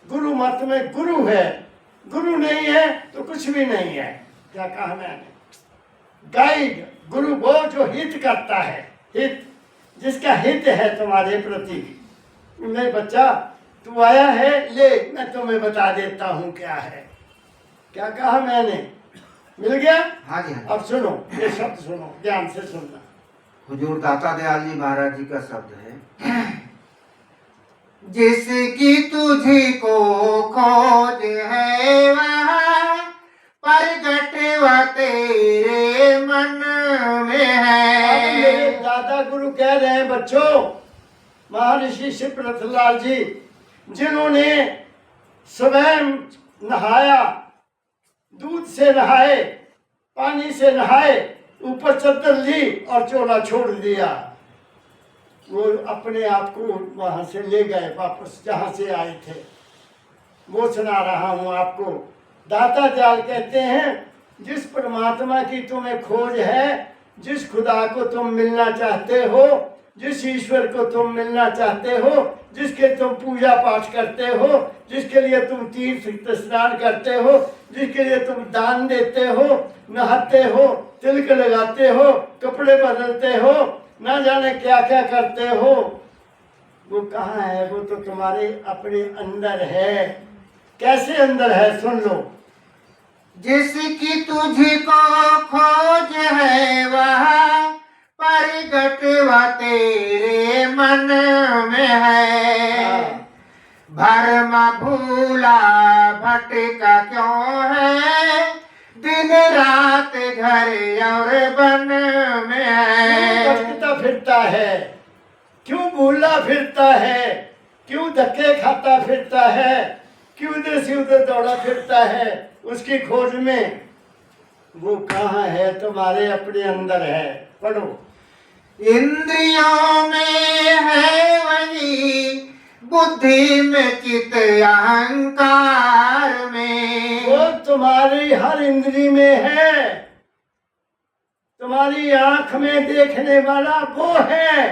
गुरु मत में गुरु है। गुरु नहीं है तो कुछ भी नहीं है। क्या कहा मैंने? गाइड गुरु वो जो हित करता है, हित जिसका हित है तुम्हारे प्रति। नहीं बच्चा तू आया है, ले मैं तुम्हें बता देता हूँ क्या है। क्या कहा मैंने? मिल गया? हाँ जी हाँ। अब सुनो, ये शब्द सुनो, ध्यान से सुनना। हुजूर दाता दयाल जी महाराज जी का शब्द है, जिसकी तुझी को खोज है वह प्रगट व तेरे मन में अब मेरे है। दादा गुरु कह रहे हैं बच्चों, महर्षि शिवरतलाल जी जिन्होंने स्वयं नहाया, दूध से नहाए, पानी से नहाए, ऊपर चद्दर ली और चोला छोड़ दिया। वो अपने आप को वहां से ले गए वापस जहां से आए थे। वो सुना रहा हूं आपको। दाता दयाल कहते हैं जिस परमात्मा की तुम्हें खोज है, जिस खुदा को तुम मिलना चाहते हो, जिस ईश्वर को तुम मिलना चाहते हो, जिसके तुम पूजा पाठ करते हो, जिसके लिए तुम तीर्थ स्नान करते हो, जिसके लिए तुम दान देते हो, नहाते हो, तिलक लगाते हो, कपड़े बदलते हो, ना जाने क्या क्या करते हो, वो कहाँ है? वो तो तुम्हारे अपने अंदर है। कैसे अंदर है? सुन लो। जिसकी तुझी को खोज है वह प्रगट व तेरे मन में है। भरम भूला भटका क्यों है, दिन रात घर और बन में है। क्यों भटकता फिरता है? क्यों भूला फिरता है? क्यों धक्के खाता फिरता है? क्यों इधर से उधर दौड़ा फिरता है? उसकी खोज में वो कहाँ है? तुम्हारे अपने अंदर है। पढ़ो। इंद्रियों में है वही, बुद्धि में चित अहंकार में। वो तुम्हारी हर इंद्री में है। तुम्हारी आंख में देखने वाला वो है,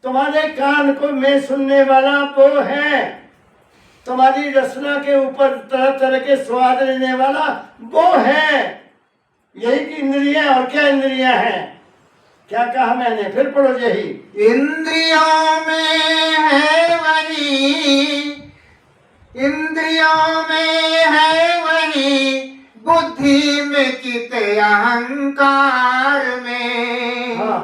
तुम्हारे कान को में सुनने वाला वो है, तुम्हारी रचना के ऊपर तरह तरह के स्वाद लेने वाला वो है। यही की इंद्रियां। और क्या इंद्रियां हैं? क्या कहा मैंने? फिर पढ़ो। यही इंद्रियों में है वही, इंद्रियों में है वही, बुद्धि में चित अहंकार में। हाँ।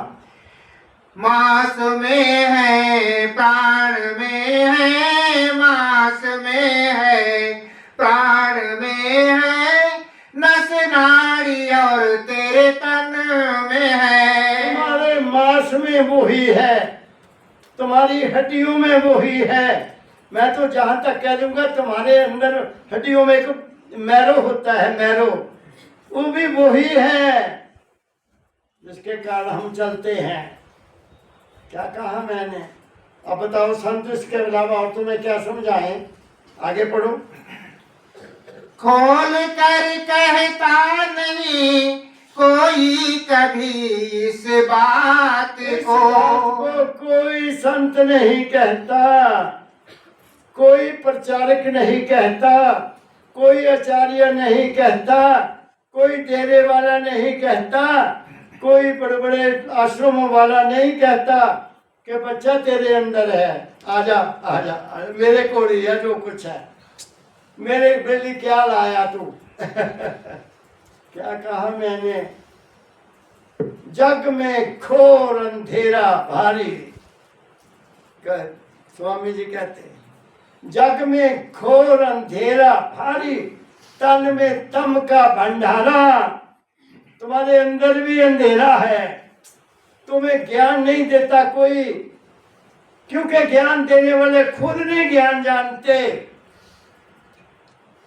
मास में है प्राण में है, मास में है प्राण में है, नस नाड़ी और तेरे तन में है। तुम्हारे मांस में वो ही है, तुम्हारी हड्डियों में वो ही है, मैं तो जहां तक कह दूंगा तुम्हारे अंदर हड्डियों में एक मैरो होता है, मैरो, वो भी वही है जिसके कारण हम चलते हैं। क्या कहा मैंने? अब बताओ संत, इसके अलावा और तुम्हें क्या समझाएं? आगे पढ़ो। खोल कर कहता नहीं कोई कभी इस बात इस को। बात को कोई संत नहीं कहता, कोई प्रचारक नहीं कहता, कोई आचार्य नहीं कहता, कोई डेरे वाला नहीं कहता, कोई बड़े बड़े आश्रमों वाला नहीं कहता कि बच्चा तेरे अंदर है, आजा आजा, मेरे को ही है जो कुछ है, मेरे लिए क्या लाया तू? क्या कहा मैंने? जग में घोर अंधेरा भारी, स्वामी जी कहते हैं, जग में घोर अंधेरा भारी, तन में तम का भंडारा। तुम्हारे अंदर भी अंधेरा है, तुम्हें ज्ञान नहीं देता कोई, क्योंकि ज्ञान देने वाले खुद नहीं ज्ञान जानते,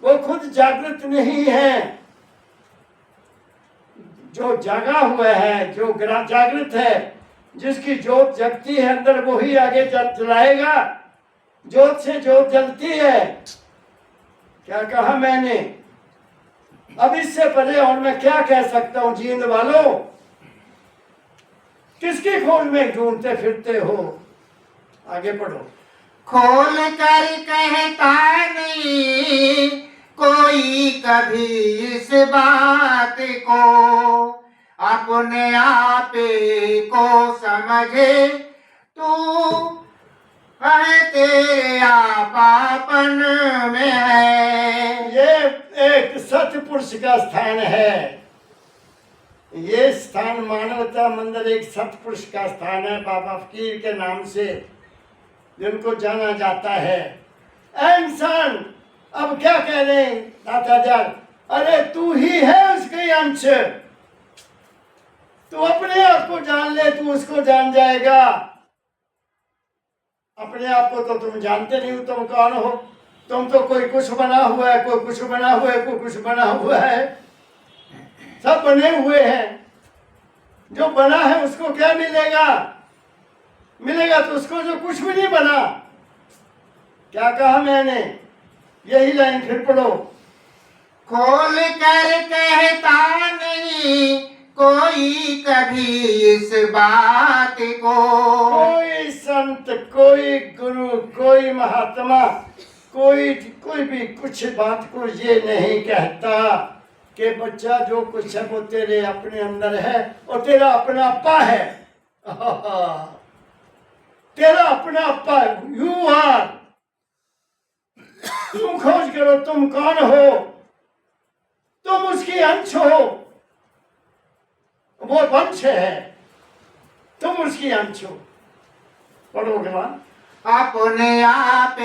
वो खुद जागृत नहीं है। जो जागा हुआ है, जो जागृत है, जिसकी जोत जगती है अंदर, वो ही आगे जलाएगा। जोत से जोत जलती है। क्या कहा मैंने? अब इससे परे और मैं क्या कह सकता हूं? जींद वालों, किसकी खोज में ढूंढते फिरते हो? आगे पढ़ो। खोल कर कहता नहीं कोई कभी इस बात को, अपने आप को समझे तू है तेरे आपापन में है। ये एक सतपुरुष का स्थान है। ये स्थान मानवता मंदिर एक सतपुरुष का स्थान है, बाबा फकीर के नाम से जिनको जाना जाता है। ऐ इंसान, अब क्या कह रहे हैं दाता जान? अरे तू ही है उसके अंश, तू अपने आप को जान ले, तू उसको जान जाएगा। अपने आप को तो तुम जानते नहीं हो, तुम कौन हो? तुम तो कोई कुछ बना हुआ है, कोई कुछ बना हुआ है, कोई कुछ बना हुआ है, सब बने हुए हैं। जो बना है उसको क्या मिलेगा? मिलेगा तो उसको जो कुछ भी नहीं बना। क्या कहा मैंने? यही लाइन फिर पढ़ो। खोल कर कहता नहीं कोई कभी इस बात को, कोई संत, कोई गुरु, कोई महात्मा, कोई भी कुछ बात को ये नहीं कहता कि बच्चा जो कुछ है वो तेरे अपने अंदर है और तेरा अपना अपा है। तेरा अपना अपा, यू आर। तुम खोज करो, तुम कौन हो? तुम उसकी अंश हो, वो वंश है, तुम उसकी अंश हो। पढ़ो अगला। अपने आप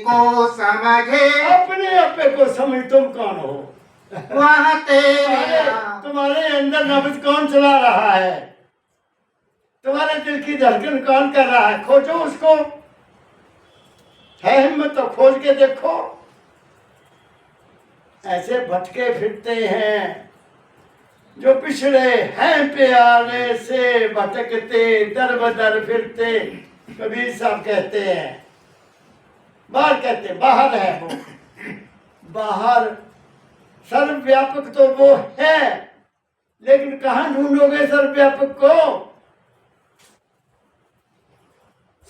को समझे, अपने आपे को समझ, तुम कौन हो? वह तेरा। तुम्हारे अंदर नब्ज कौन चला रहा है? तुम्हारे दिल की धड़कन कौन कर रहा है? खोजो उसको। है हिम्मत तो खोज के देखो। ऐसे भटके फिरते हैं जो पिछड़े हैं प्यारे से, भटकते दर बदर फिरते। कबीर साहब कहते हैं, बाहर कहते बाहर है वो, बाहर सर्वव्यापक तो वो है, लेकिन कहां ढूंढोगे सर्वव्यापक को?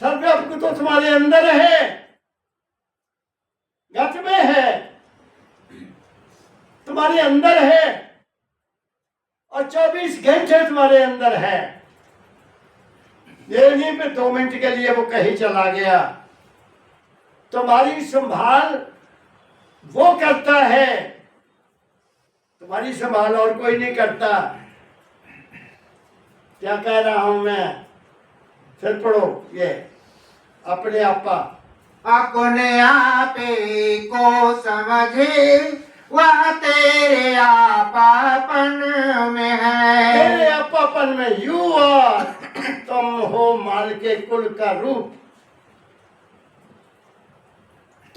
सर्वव्यापक तो तुम्हारे अंदर है, गत में है, तुम्हारे अंदर है और 24 घंटे तुम्हारे अंदर है। ये नहीं पे 2 मिनट के लिए वो कहीं चला गया। तुम्हारी संभाल वो करता है, तुम्हारी संभाल और कोई नहीं करता। क्या कह रहा हूं मैं? फिर पढ़ो ये। अपने आपा, अपने आप को समझे वह तेरे आपापन में है। तेरे अपापन में यू आर, तुम हो माल के कुल का रूप।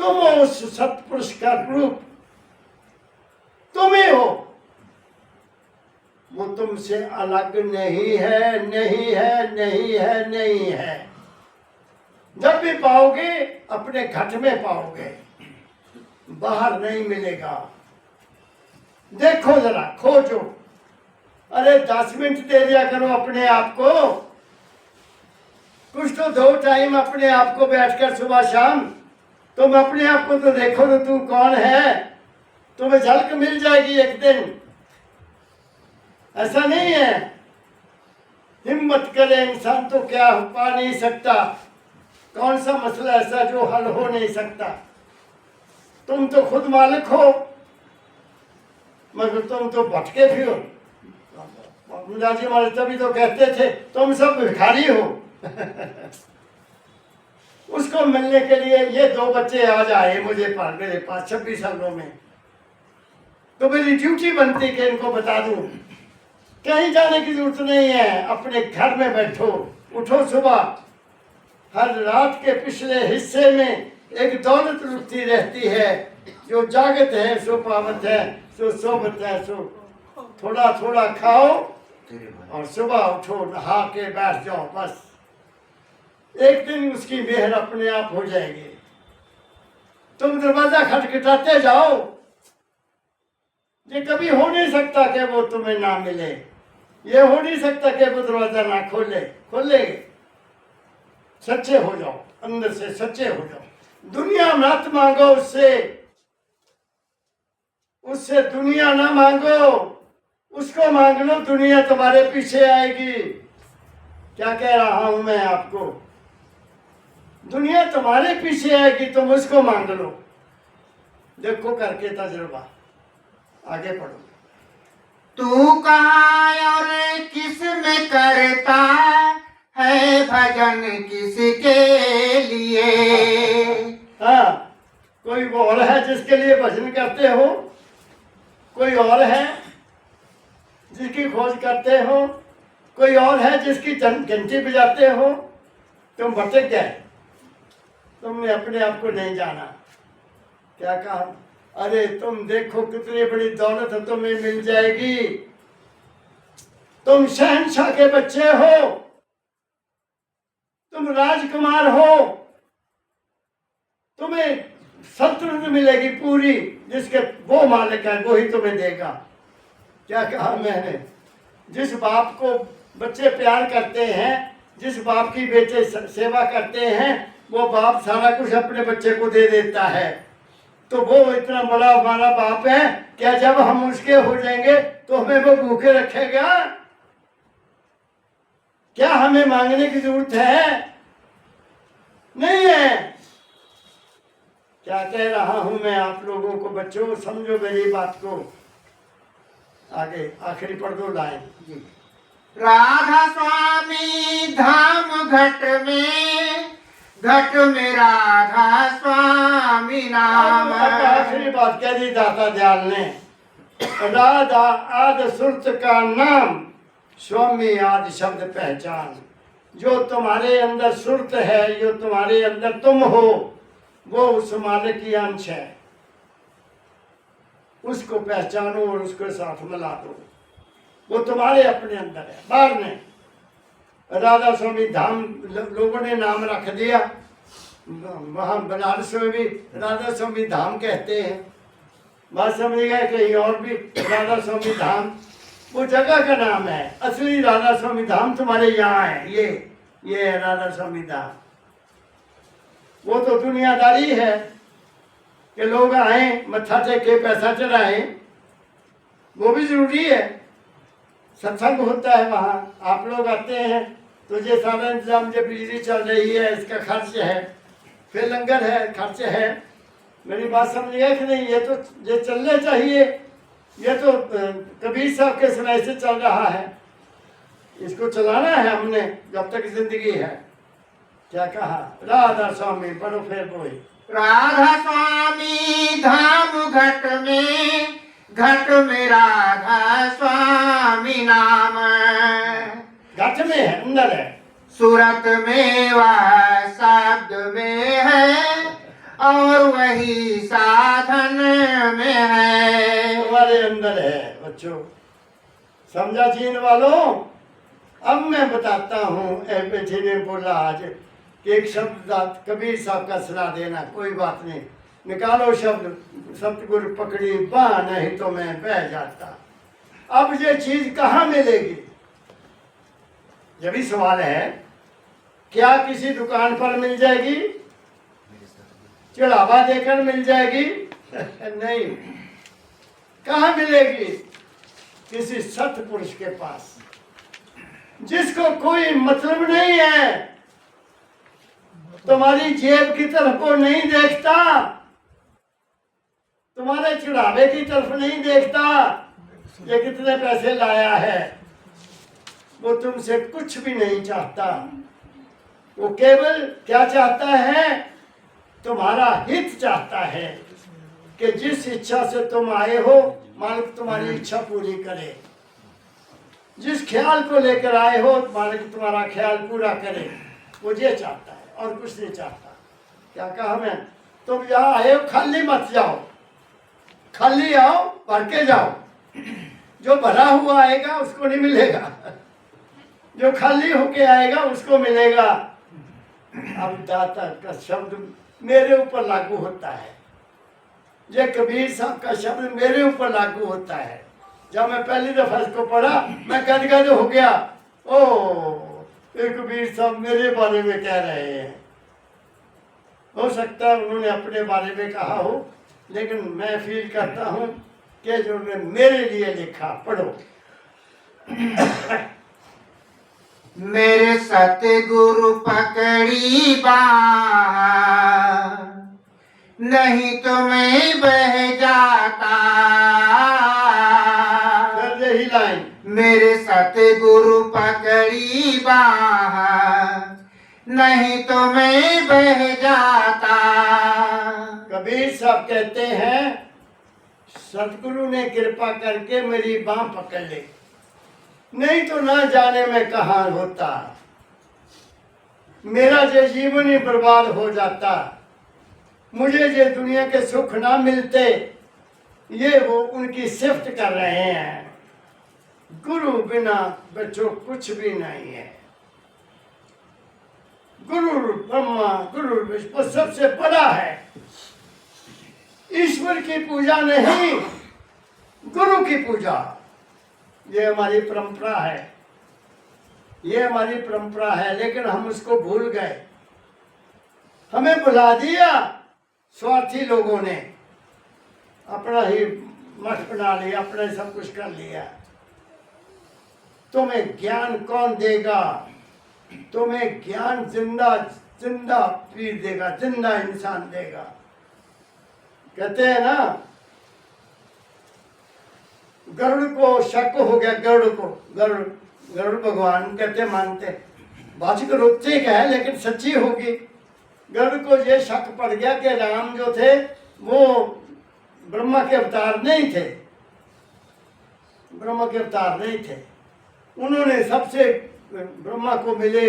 तुम हो उस सत्पुरुष का रूप, तुम ही हो। वो तुमसे अलग नहीं है, नहीं है, नहीं है, नहीं है। जब भी पाओगे अपने घट में पाओगे, बाहर नहीं मिलेगा। देखो जरा, खोजो। अरे 10 मिनट दे दिया करो अपने आप को, कुछ तो 2 टाइम अपने आप को बैठकर सुबह शाम तुम अपने आप को तो देखो तो तू कौन है, तुम्हें झलक मिल जाएगी एक दिन। ऐसा नहीं है, हिम्मत करे इंसान तो क्या पा नहीं सकता। कौन सा मसला ऐसा जो हल हो नहीं सकता। तुम तो खुद मालिक हो, मगर तुम तो भटके भी हो। मुराजी महाराज तभी तो कहते थे तुम सब भिखारी हो। उसको मिलने के लिए ये 2 बच्चे आज आए मेरे पास 26 सालों में, तो मेरी ड्यूटी बनती कि इनको बता दूं कहीं जाने की जरूरत नहीं है, अपने घर में बैठो, उठो सुबह। हर रात के पिछले हिस्से में एक दौलत रुकती रहती है, जो जागत है सो पावत है, सो सोबत है, सो थोड़ा थोड़ा खाओ और सुबह उठो, नहा के बैठ जाओ। बस एक दिन उसकी मेहर अपने आप हो जाएगी। तुम दरवाजा खटखटाते जाओ, ये कभी हो नहीं सकता कि वो तुम्हें ना मिले, ये हो नहीं सकता कि वो दरवाजा ना खोलेगे। सच्चे हो जाओ, अंदर से सच्चे हो जाओ। दुनिया मत मांगो उससे दुनिया ना मांगो, उसको मांग लो, दुनिया तुम्हारे पीछे आएगी। क्या कह रहा हूं मैं आपको, दुनिया तुम्हारे पीछे आएगी, तुम उसको मांग लो। देखो करके तजुर्बा, आगे पढ़ो। तू कहाँ और किस में करता है भजन किसके लिए? हाँ, कोई और है जिसके लिए भजन करते हो, कोई और है जिसकी खोज करते हो, कोई और है जिसकी घंटी बजाते हो। तुम भटक गए, तुमने अपने आप को नहीं जाना। क्या कहा, अरे तुम देखो कितनी बड़ी दौलत तुम्हें मिल जाएगी, तुम शहंशाह के बच्चे हो, तुम राजकुमार हो, तुम्हें सल्तनत मिलेगी पूरी, जिसके वो मालिक है वो ही तुम्हें देगा। क्या कहा मैंने, जिस बाप को बच्चे प्यार करते हैं, जिस बाप की बेटे सेवा करते हैं, वो बाप सारा कुछ अपने बच्चे को दे देता है। तो वो इतना बड़ा हमारा बाप है, क्या जब हम उसके हो जाएंगे तो हमें वो भूखे रखेगा? क्या हमें मांगने की जरूरत है? नहीं है। क्या कह रहा हूं मैं आप लोगों को, बच्चों समझो मेरी बात को। आगे आखिरी पढ़ दो लाइन जी। राधा स्वामी धाम घट में राधा स्वामी नाम। आखिरी बात कह दी दाता दयाल ने, राधा आदि सुरत का नाम, स्वामी आदि शब्द पहचान। जो तुम्हारे अंदर सुरत है, जो तुम्हारे अंदर तुम हो, वो उस मालिक की अंश है। उसको पहचानो और उसके साथ मिला दो, वो तुम्हारे अपने अंदर है, बाहर नहीं। राधा स्वामी धाम लोगों ने नाम रख दिया, वहां बनारस में भी राधा स्वामी धाम कहते हैं। बात समझ गए, कहीं और भी राधा स्वामी धाम वो जगह का नाम है। असली राधा स्वामी धाम तुम्हारे यहाँ है, ये है राधा स्वामी धाम। वो तो दुनियादारी है कि लोग आए, मत्था टेके, पैसा चढ़ाए, वो भी जरूरी है। सत्संग होता है वहाँ, आप लोग आते हैं तो ये सारा इंतजाम, जो बिजली चल रही है इसका खर्च है, फिर लंगर है, खर्च है। मेरी बात समझ गए कि नहीं? ये चलने चाहिए। ये तो कबीर साहब के समय से चल रहा है, इसको चलाना है हमने जब तक जिंदगी है। क्या कहा, राधा स्वामी बड़ो फिर बोई। राधा स्वामी धाम घट में राधा स्वामी नाम। घट में है, अंदर है। सूरत में वह शब्द में है, और वही साधन में है। तुम्हारे अंदर है बच्चों। समझा चीन वालों? अब मैं बताता हूँ। एक बेटे ने बोला आज कि एक शब्द कबीर साहब का सलाह देना। कोई बात नहीं, निकालो शब्द। सतगुरु पकड़ी बाह, नहीं तो मैं बह जाता। अब ये चीज कहाँ मिलेगी? ये भी सवाल है। क्या किसी दुकान पर मिल जाएगी? चढ़ावा देकर मिल जाएगी? नहीं। कहाँ मिलेगी? किसी सत्पुरुष के पास, जिसको कोई मतलब नहीं है, तुम्हारी जेब की तरफ को नहीं देखता, तुम्हारे चढ़ावे की तरफ नहीं देखता, ये कितने पैसे लाया है, वो तुमसे कुछ भी नहीं चाहता। वो केवल क्या चाहता है? तुम्हारा हित चाहता है कि जिस इच्छा से तुम आए हो मालिक तुम्हारी इच्छा पूरी करे। जिस ख्याल को लेकर आए हो मालिक तुम्हारा ख्याल पूरा करे। वो ये चाहता है और कुछ नहीं चाहता। क्या कहा मैं? तुम यहाँ आए हो, खाली मत जाओ, खाली आओ, भर के जाओ। जो भरा हुआ आएगा उसको नहीं मिलेगा, जो खाली होके आएगा उसको मिलेगा। अब दाता का शब्द मेरे ऊपर लागू होता है। ये कबीर साहब का शब्द मेरे ऊपर लागू होता है। जब मैं पहली दफा इसको पढ़ा मैं गदगद हो गया। ओ, ये कबीर साहब मेरे बारे में कह रहे हैं। हो सकता है उन्होंने अपने बारे में कहा हो, लेकिन मैं फील करता हूँ कि जो उन्होंने मेरे लिए लिखा। पढ़ो। मेरे सतगुरु पकड़ी बाह, नहीं तो मैं बह जाता। यही लाइन। मेरे सतगुरु पकड़ी बाह, नहीं तो मैं बह जाता। कबीर साहब कहते हैं सतगुरु ने कृपा करके मेरी बाह पकड़ ली, नहीं तो ना जाने में कहाँ होता। मेरा ये जीवन ही बर्बाद हो जाता। मुझे ये दुनिया के सुख ना मिलते। ये वो उनकी सिफत कर रहे हैं। गुरु बिना बच्चों कुछ भी नहीं है। गुरु ब्रह्मा गुरु विष्णु सबसे बड़ा है। ईश्वर की पूजा नहीं, गुरु की पूजा। ये हमारी परंपरा है, ये हमारी परंपरा है, लेकिन हम उसको भूल गए। हमें बुला दिया स्वार्थी लोगों ने, अपना ही मठ बना लिया, अपना सब कुछ कर लिया। तुम्हें ज्ञान कौन देगा? तुम्हें ज्ञान जिंदा जिंदा पीर देगा, जिंदा इंसान देगा। कहते हैं ना, गरुड़ को शक हो गया। गरुड़ भगवान कहते मानते, बात को रोकते है लेकिन सच्ची होगी। गरुड़ को ये शक पड़ गया कि राम जो थे वो ब्रह्मा के अवतार नहीं थे, ब्रह्मा के अवतार नहीं थे। उन्होंने सबसे ब्रह्मा को मिले,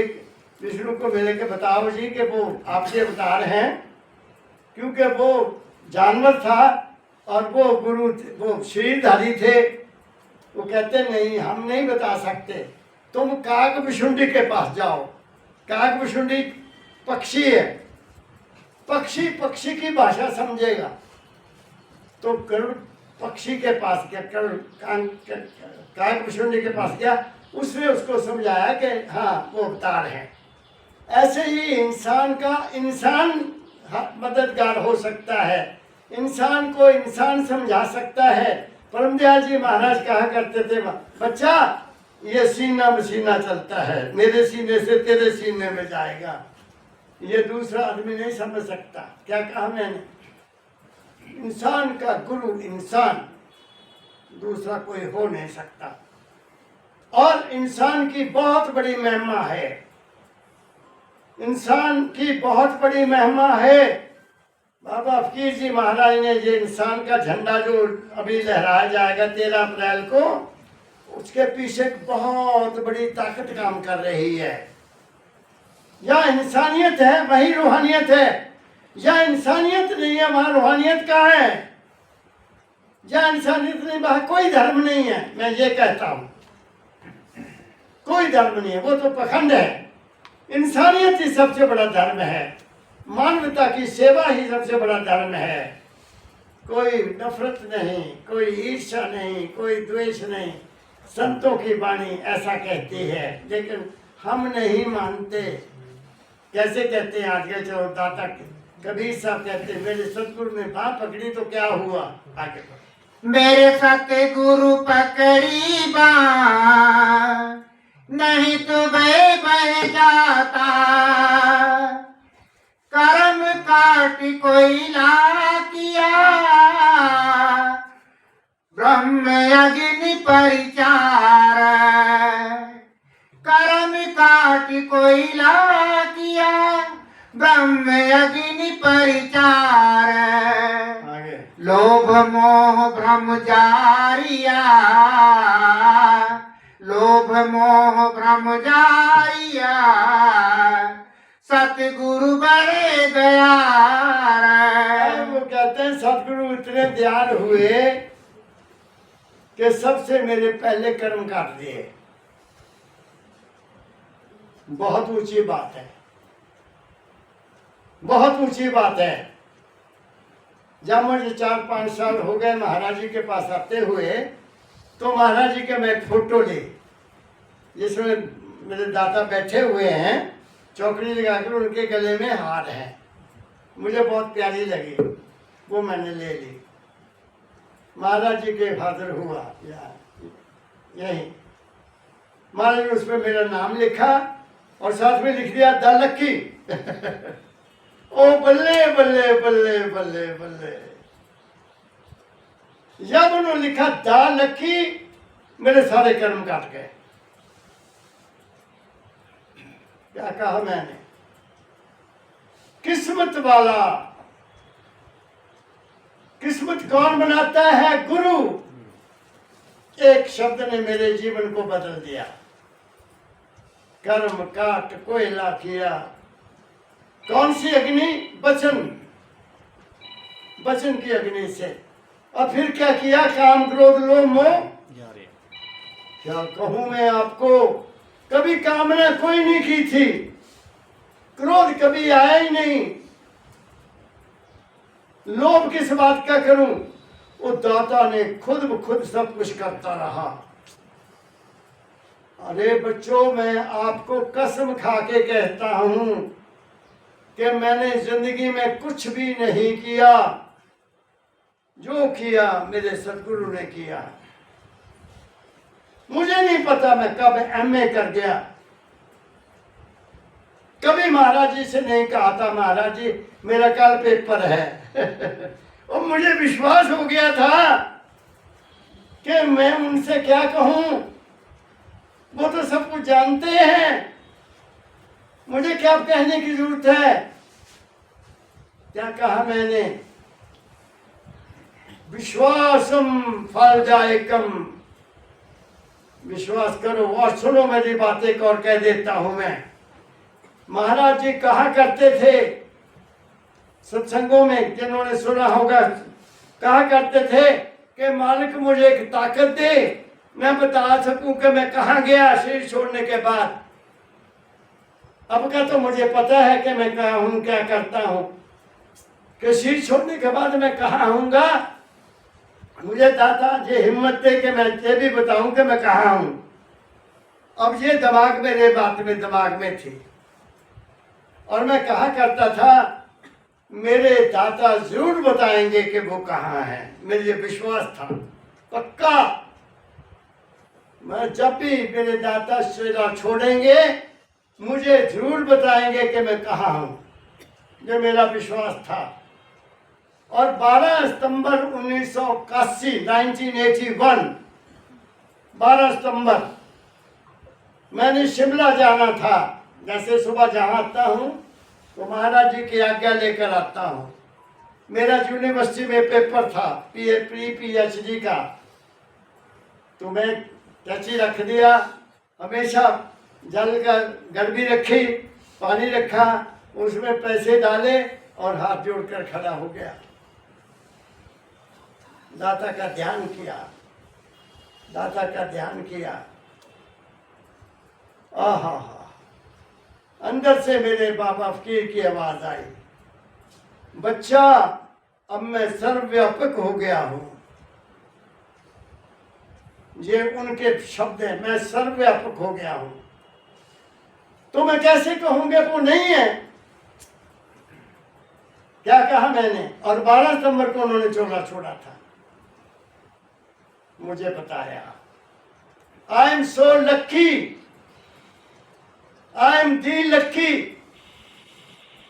विष्णु को मिले के बताओ जी कि वो आपके अवतार हैं, क्योंकि वो जानवर था और वो गुरु वो शरीरधारी थे। वो कहते नहीं, हम नहीं बता सकते, तुम काकभुशुंडी के पास जाओ। काकभुशुंडी पक्षी है, पक्षी पक्षी की भाषा समझेगा। तो गरुड़ पक्षी के पास गया, काकभुशुंडी के पास गया। उसने उसको समझाया कि हाँ वो अवतार है। ऐसे ही इंसान का इंसान मददगार हो सकता है, इंसान को इंसान समझा सकता है। परमदयाल जी महाराज कहा करते थे, बच्चा ये सीना मसीना चलता है, मेरे सीने से तेरे सीने में जाएगा। ये दूसरा आदमी नहीं समझ सकता। क्या कहा मैंने? इंसान का गुरु इंसान, दूसरा कोई हो नहीं सकता। और इंसान की बहुत बड़ी महिमा है, इंसान की बहुत बड़ी महिमा है। बाबा फकीर जी महाराज ने ये इंसान का झंडा जो अभी लहराया जाएगा 13 अप्रैल को, उसके पीछे बहुत बड़ी ताकत काम कर रही है। या इंसानियत है वही रूहानियत है। या इंसानियत नहीं है, वहां रूहानियत कहाँ है? या इंसानियत नहीं, वहां कोई धर्म नहीं है। मैं ये कहता हूं कोई धर्म नहीं है, वो तो पखंड है। इंसानियत ही सबसे बड़ा धर्म है, मानवता की सेवा ही सबसे बड़ा धर्म है। कोई नफरत नहीं, कोई ईर्ष्या नहीं, कोई द्वेष नहीं। संतों की वाणी ऐसा कहती है, लेकिन हम नहीं मानते। कैसे कहते हैं आजकल? जो दाता कबीर साहब कहते हैं, मेरे सतगुरु ने बाह पकड़ी तो क्या हुआ? आगे मेरे सतगुरु पकड़ी बाँ, नहीं तो बह जाता। कर्म काट कोयला किया, ब्रह्म अग्नि परिचार। कर्म काट कोयला किया, ब्रह्म अग्नि परिचार। आगे लोभ मोह भ्रम जारिया, लोभ मोह भ्रम जारिया। सतगुरु बड़े दयाल। वो कहते हैं सतगुरु इतने दयाल हुए कि सबसे मेरे पहले कर्म काट दिए। बहुत ऊंची बात है, बहुत ऊंची बात है। जब मुझे 4-5 साल हो गए महाराज जी के पास आते हुए, तो महाराज जी के मैं एक फोटो ली, जिसमें मेरे दाता बैठे हुए हैं, चौकड़ी लगाकर उनके गले में हार है। मुझे बहुत प्यारी लगी, वो मैंने ले ली। महाराज जी के फादर हुआ यही। महाराज जी उसमें मेरा नाम लिखा और साथ में लिख दिया द लक्की। ओ बल्ले बल्ले बल्ले बल्ले बल्ले। जब उन्होंने लिखा द लक्की, मेरे सारे कर्म काट गए। क्या कहा मैंने? किस्मत वाला, किस्मत कौन बनाता है? गुरु। एक शब्द ने मेरे जीवन को बदल दिया। कर्म काट कोयला किया। कौन सी अग्नि? वचन, वचन की अग्नि से। और फिर क्या किया? काम क्रोध लोभ मोह। क्या कहूं मैं आपको, कभी कामना कोई नहीं की थी, क्रोध कभी आया ही नहीं, लोभ किस बात का करूं? वो दाता ने खुद ब खुद सब कुछ करता रहा। अरे बच्चों, मैं आपको कसम खा के कहता हूं कि मैंने जिंदगी में कुछ भी नहीं किया। जो किया मेरे सतगुरु ने किया। मुझे नहीं पता मैं कब एमए कर गया। कभी महाराज जी से नहीं कहा था महाराज जी मेरा कल पेपर है। और मुझे विश्वास हो गया था कि मैं उनसे क्या कहूं, वो तो सब कुछ जानते हैं, मुझे क्या कहने की जरूरत है। क्या कहा मैंने? विश्वासम फलदायकम। विश्वास करो और सुनो मेरी बातें और कह देता हूं मैं। महाराज जी कहा करते थे सत्संगों में, जिन्होंने सुना होगा, कहा करते थे कि मालिक मुझे एक ताकत दे, मैं बता सकूं कि मैं कहाँ गया शरीर छोड़ने के बाद। अब का तो मुझे पता है कि मैं कहाँ हूं, क्या करता हूं, कि शरीर छोड़ने के बाद मैं कहाँ हूँगा। मुझे दाता ये हिम्मत दे कि मैं ये भी बताऊं कि मैं कहाँ हूं। अब ये दिमाग मेरे बात में दिमाग में थी, और मैं कहा करता था मेरे दाता जरूर बताएंगे कि वो कहाँ है। मेरे ये विश्वास था पक्का। मैं जब भी मेरे दाता सेवा छोड़ेंगे मुझे जरूर बताएंगे कि मैं कहाँ हूँ। ये मेरा विश्वास था। और 12 सितंबर 1981 1981 12 सितंबर मैंने शिमला जाना था। जैसे सुबह जहाँ आता हूँ तो महाराज जी की आज्ञा लेकर आता हूँ। मेरा यूनिवर्सिटी में पेपर था PhD का, तो मैं टची रख दिया। हमेशा जल का गड़बी रखी, पानी रखा, उसमें पैसे डाले और हाथ जोड़कर खड़ा हो गया, दाता का ध्यान किया, दाता का ध्यान किया। आहा, अंदर से मेरे बाबा फकीर की आवाज आई, बच्चा अब मैं सर्वव्यापक हो गया हूं। ये उनके शब्द हैं, मैं सर्वव्यापक हो गया हूं। तो मैं कैसे कहूंगा वो नहीं है? क्या कहा मैंने? और 12 सितंबर को उन्होंने चोला छोड़ा था। मुझे बताया, I am so lucky, I am the लक्की,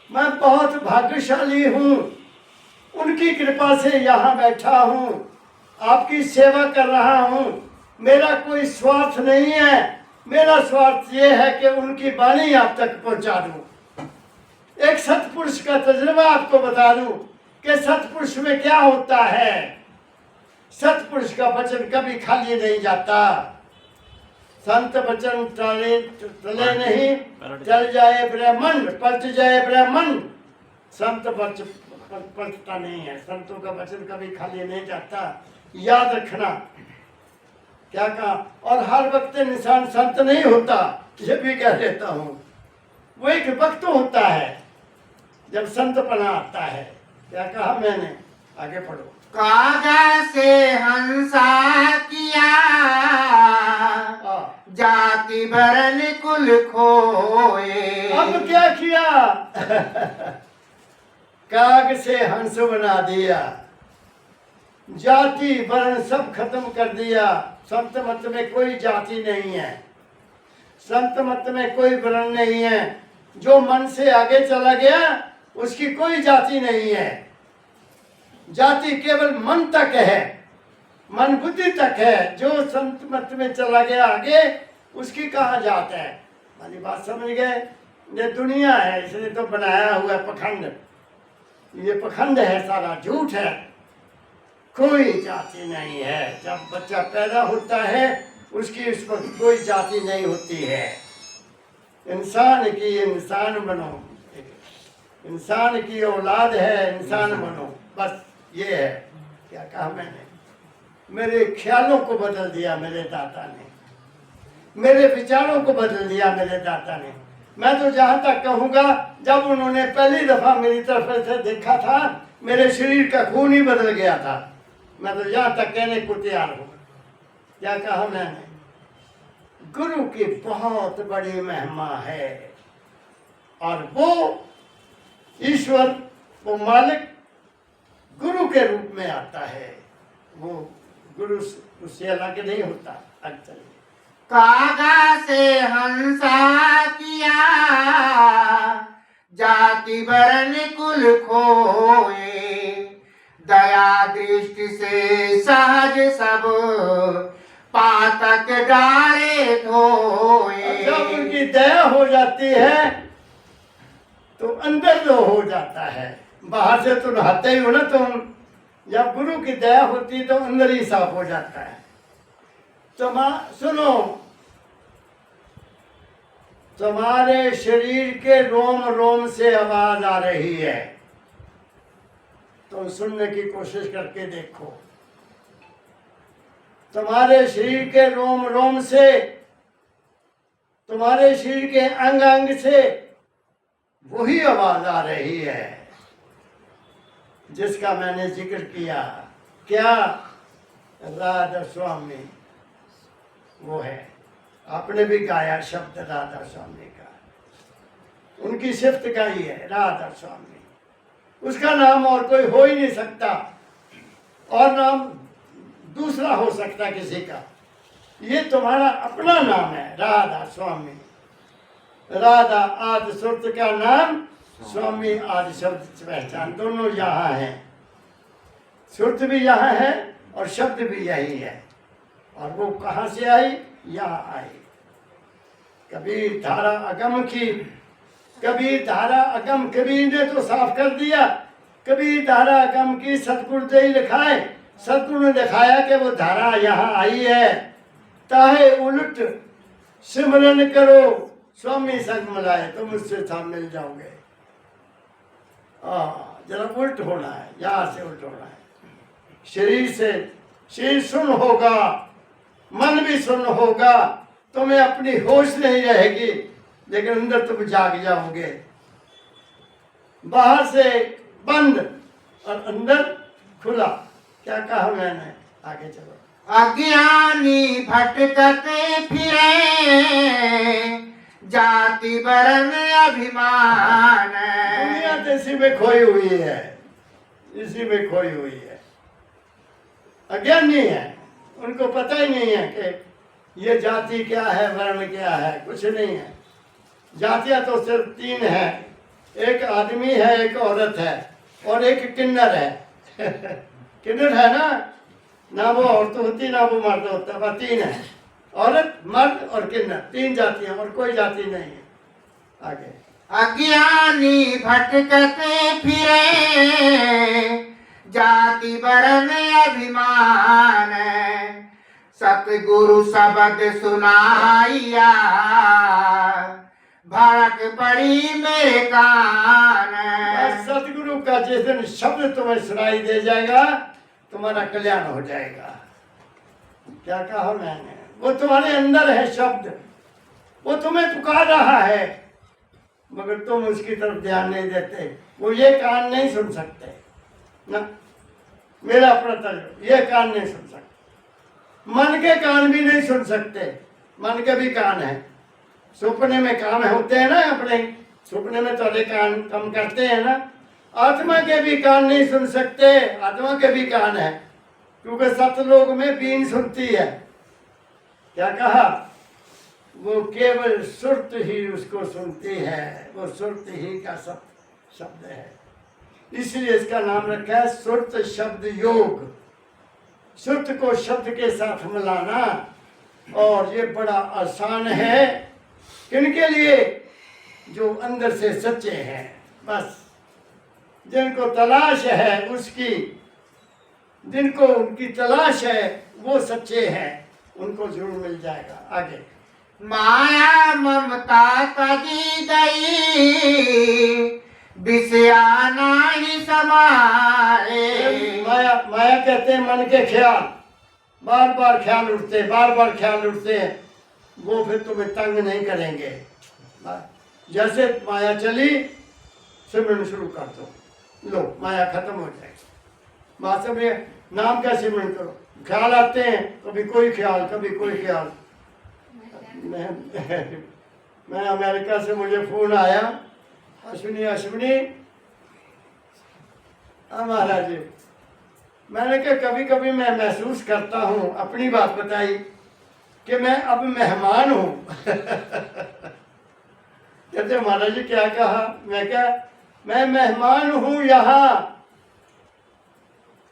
मैं बहुत भाग्यशाली हूं, उनकी कृपा से यहां बैठा हूं, आपकी सेवा कर रहा हूं। मेरा कोई स्वार्थ नहीं है, मेरा स्वार्थ ये है कि उनकी वाणी आप तक पहुंचा दूं। एक सतपुरुष का तजुर्बा आपको बता दूं कि सतपुरुष में क्या होता है। सतपुरुष का वचन कभी खाली नहीं जाता। संत वचन टले नहीं, चल जाए ब्रह्मांड, पलट जाए ब्रह्मांड। संत वचन पलटता नहीं है, संतों का वचन कभी खाली नहीं जाता, याद रखना। क्या कहा? और हर वक्त इंसान संत नहीं होता, ये भी कह देता हूं। वो एक वक्त होता है जब संतपना आता है। क्या कहा मैंने? आगे पढ़ो। कागा से हंसा किया, जाति वरण कुल खोए। अब क्या किया? काग से हंस बना दिया, जाति वर्ण सब खत्म कर दिया। संत मत में कोई जाति नहीं है, संत मत में कोई वर्ण नहीं है। जो मन से आगे चला गया उसकी कोई जाति नहीं है। जाति केवल मन तक है, मन बुद्धि तक है। जो संत मत में चला गया आगे उसकी कहाँ जात है? हमारी बात समझ गए? ये दुनिया है, इसने तो बनाया हुआ है पखंड। ये पखंड है, सारा झूठ है। कोई जाति नहीं है। जब बच्चा पैदा होता है उसकी उस वक्त कोई जाति नहीं होती है। इंसान की इंसान बनो, इंसान की औलाद है, इंसान बनो, बस ये है। क्या कहा मैंने? मेरे ख्यालों को बदल दिया मेरे दाता ने, मेरे विचारों को बदल दिया मेरे दाता ने। मैं तो जहां तक कहूंगा, जब उन्होंने पहली दफा मेरी तरफ से देखा था मेरे शरीर का खून ही बदल गया था। मैं तो यहां तक कहने को तैयार हूं। क्या कहा मैंने? गुरु की बहुत बड़ी महिमा है, और वो ईश्वर, वो मालिक गुरु के रूप में आता है। वो गुरु उससे अलग नहीं होता। अच्छा, कागा से हंसा किया, जाति वरण कुल खोए। दया दृष्टि से सहज सब पातक डारे धोए। जब उनकी दया हो जाती है तो अंदर जो हो जाता है, बाहर से तो नहाते ही हो ना तुम। जब गुरु की दया होती है तो अंदर ही साफ हो जाता है। तो सुनो, तुम्हारे शरीर के रोम रोम से आवाज आ रही है, तुम सुनने की कोशिश करके देखो। तुम्हारे शरीर के रोम रोम से, तुम्हारे शरीर के अंग अंग से वही आवाज आ रही है जिसका मैंने जिक्र किया। क्या? राधा स्वामी वो है। आपने भी गाया शब्द राधा स्वामी का, उनकी सिफ्त का ही है राधा स्वामी। उसका नाम और कोई हो ही नहीं सकता, और नाम दूसरा हो सकता किसी का। ये तुम्हारा अपना नाम है राधा स्वामी। राधा आदि सुरत का नाम, स्वामी आदि शब्द पहचान, दोनों यहाँ हैं। सुरत भी यहाँ है और शब्द भी यही है। और वो कहाँ से आई? यहाँ आई। कबीर धारा अगम की, कबीर धारा अगम, कबीर ने तो साफ कर दिया। कबीर धारा अगम की सतगुरु दे लिखाए। सतगुरु ने दिखाया कि वो धारा यहाँ आई है। ताहे उलट सिमरन करो, स्वामी संग मिलाए तो मुझसे साथ मिल जाओगे। जरा उल्ट होना है, यहाँ से उल्ट होना है। शरीर सुन्न होगा, मन भी सुन्न होगा, तुम्हें अपनी होश नहीं रहेगी, लेकिन अंदर तुम जाग जाओगे। बाहर से बंद और अंदर खुला। क्या कहा मैंने? आगे चलो। अज्ञानी भटकते फिरे, जाति वर्ण अभिमान। दुनिया तो इसी में खोई हुई है, इसी में खोई हुई है। अज्ञानी है, उनको पता ही नहीं है कि ये जाति क्या है, वर्ण क्या है, कुछ नहीं है। जातियां तो सिर्फ 3 है, एक आदमी है, एक औरत है और एक किन्नर है। किन्नर है ना वो औरत होती ना वो मर्द होता, बस 3 है, औरत, मर्द और किन्नर, 3 जातियां, और कोई जाति नहीं है। आगे। अज्ञानी भटकते फिरे, जाति वर्ण अभिमान। सतगुरु शब्द सुनाइया, भड़क पड़ी मेरे कान। सतगुरु का जिस दिन शब्द तुम्हें सुनाई दे जाएगा, तुम्हारा कल्याण हो जाएगा। क्या कहा मैंने? वो तुम्हारे अंदर है शब्द, वो तुम्हें पुकार रहा है, मगर तुम उसकी तरफ ध्यान नहीं देते। वो ये कान नहीं सुन सकते ना, मेरा अपना तजुर्बा, ये कान नहीं सुन सकते। मन के कान भी नहीं सुन सकते, मन के भी कान है। सपने में काम होते हैं ना अपने, सपने में थोड़े कान कम करते हैं ना। आत्मा के भी कान नहीं सुन सकते, आत्मा के भी कान है, क्योंकि सतलोक में बीन सुनती है। क्या कहा? वो केवल सुरत ही उसको सुनती है, वो सुरत ही का शब्द है, इसलिए इसका नाम रखा है सुरत शब्द योग। सुरत को शब्द के साथ मिलाना, और ये बड़ा आसान है। किनके लिए? जो अंदर से सच्चे हैं, बस जिनको तलाश है उसकी, जिनको उनकी तलाश है वो सच्चे हैं, उनको जरूर मिल जाएगा। आगे। माया ममता तजी गई, विषयाना ही समाए। माया कहते हैं मन के ख्याल, बार बार ख्याल उठते, बार बार ख्याल उठते हैं, वो फिर तुम्हें तंग नहीं करेंगे। जैसे माया चली, सिमरन शुरू कर दो, लो माया खत्म हो जाएगी। बात समझे? नाम का सिमरन करो। ख्याल आते हैं, कभी कोई ख्याल, कभी कोई ख्याल। मैं अमेरिका से, मुझे फोन आया, अश्विनी महाराज जी, मैंने कहा कभी कभी मैं महसूस करता हूँ, अपनी बात बताई, कि मैं अब मेहमान हूँ। कहते महाराज जी क्या कहा? मैं क्या, मैं मेहमान हूँ यहाँ,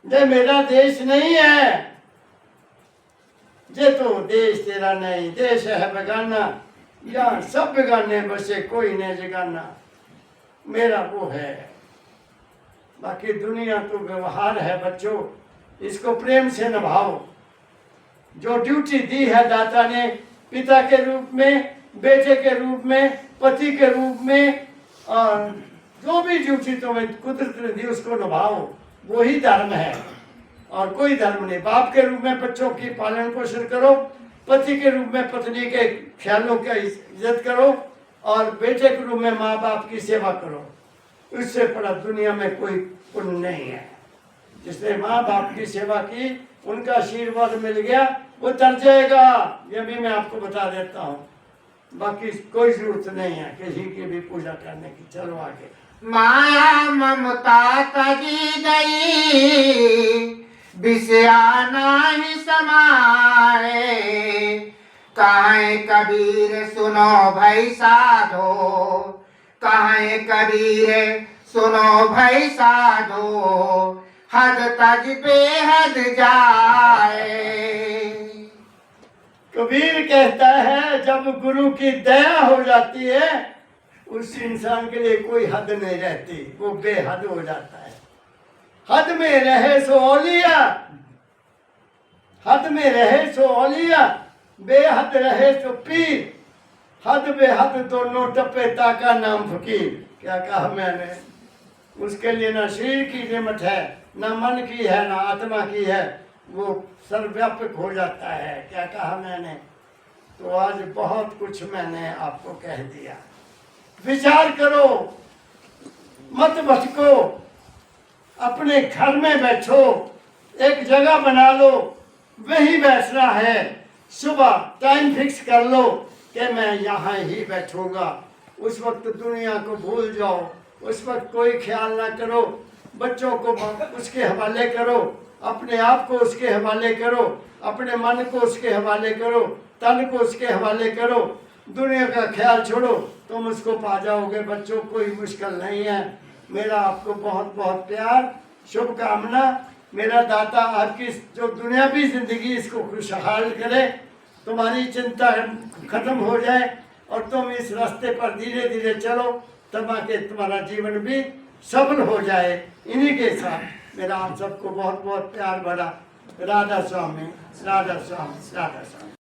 ये मेरा देश नहीं है, ये तो देश तेरा नहीं, देश है बेगाना, यहाँ सब बेगाने बसे, कोई नहीं जगाना, मेरा वो है। बाकी दुनिया तो व्यवहार है बच्चों, इसको प्रेम से निभाओ। जो ड्यूटी दी है दाता ने, पिता के रूप में, बेटे के रूप में, पति के रूप में, और जो भी ड्यूटी तुम्हें कुदरत ने दी उसको निभाओ, वही धर्म है और कोई धर्म नहीं। बाप के रूप में बच्चों की पालन पोषण करो, पति के रूप में पत्नी के ख्यालों की इज्जत करो, और बेटे के रूप में माँ बाप की सेवा करो। उससे बड़ा दुनिया में कोई पुण्य नहीं है। जिसने माँ बाप की सेवा की, उनका आशीर्वाद मिल गया, वो तर जाएगा। ये भी मैं आपको बता देता हूँ, बाकी कोई जरूरत नहीं है किसी की भी पूजा करने की। चलो आगे। माया ममता तजी गई, विषयाना ही समाए। कहे कबीर सुनो भाई साधो, कहे कबीर सुनो भाई साधो, हद तज बेहद जाए। कबीर कहता है जब गुरु की दया हो जाती है, उस इंसान के लिए कोई हद नहीं रहती, वो बेहद हो जाता है। हद में रहे सो औलिया, हद में रहे सो औलिया, बेहद रहे तो पीर, हद बेहद दोनों टप्पे ताका नाम फकीर। क्या कहा मैंने? उसके लिए ना शरीर की नियमत है, ना मन की है, ना आत्मा की है, वो सर्वव्यापक हो जाता है। क्या कहा मैंने? तो आज बहुत कुछ मैंने आपको कह दिया। विचार करो, मत भटको, अपने घर में बैठो, एक जगह बना लो, वही बैठना है। सुबह टाइम फिक्स कर लो कि मैं यहाँ ही बैठूंगा। उस वक्त दुनिया को भूल जाओ, उस वक्त कोई ख्याल ना करो, बच्चों को उसके हवाले करो, अपने आप को उसके हवाले करो, अपने मन को उसके हवाले करो, तन को उसके हवाले करो। दुनिया का ख्याल छोड़ो, तुम उसको पा जाओगे। बच्चों, कोई मुश्किल नहीं है। मेरा आपको बहुत बहुत प्यार, शुभकामना। मेरा दाता आपकी जो दुनियावी जिंदगी इसको खुशहाल करे, तुम्हारी चिंता खत्म हो जाए और तुम इस रास्ते पर धीरे धीरे चलो, तब आके तुम्हारा जीवन भी सफल हो जाए। इन्हीं के साथ मेरा आप सबको बहुत बहुत प्यार भरा राधा स्वामी, राधा स्वामी, राधा स्वामी।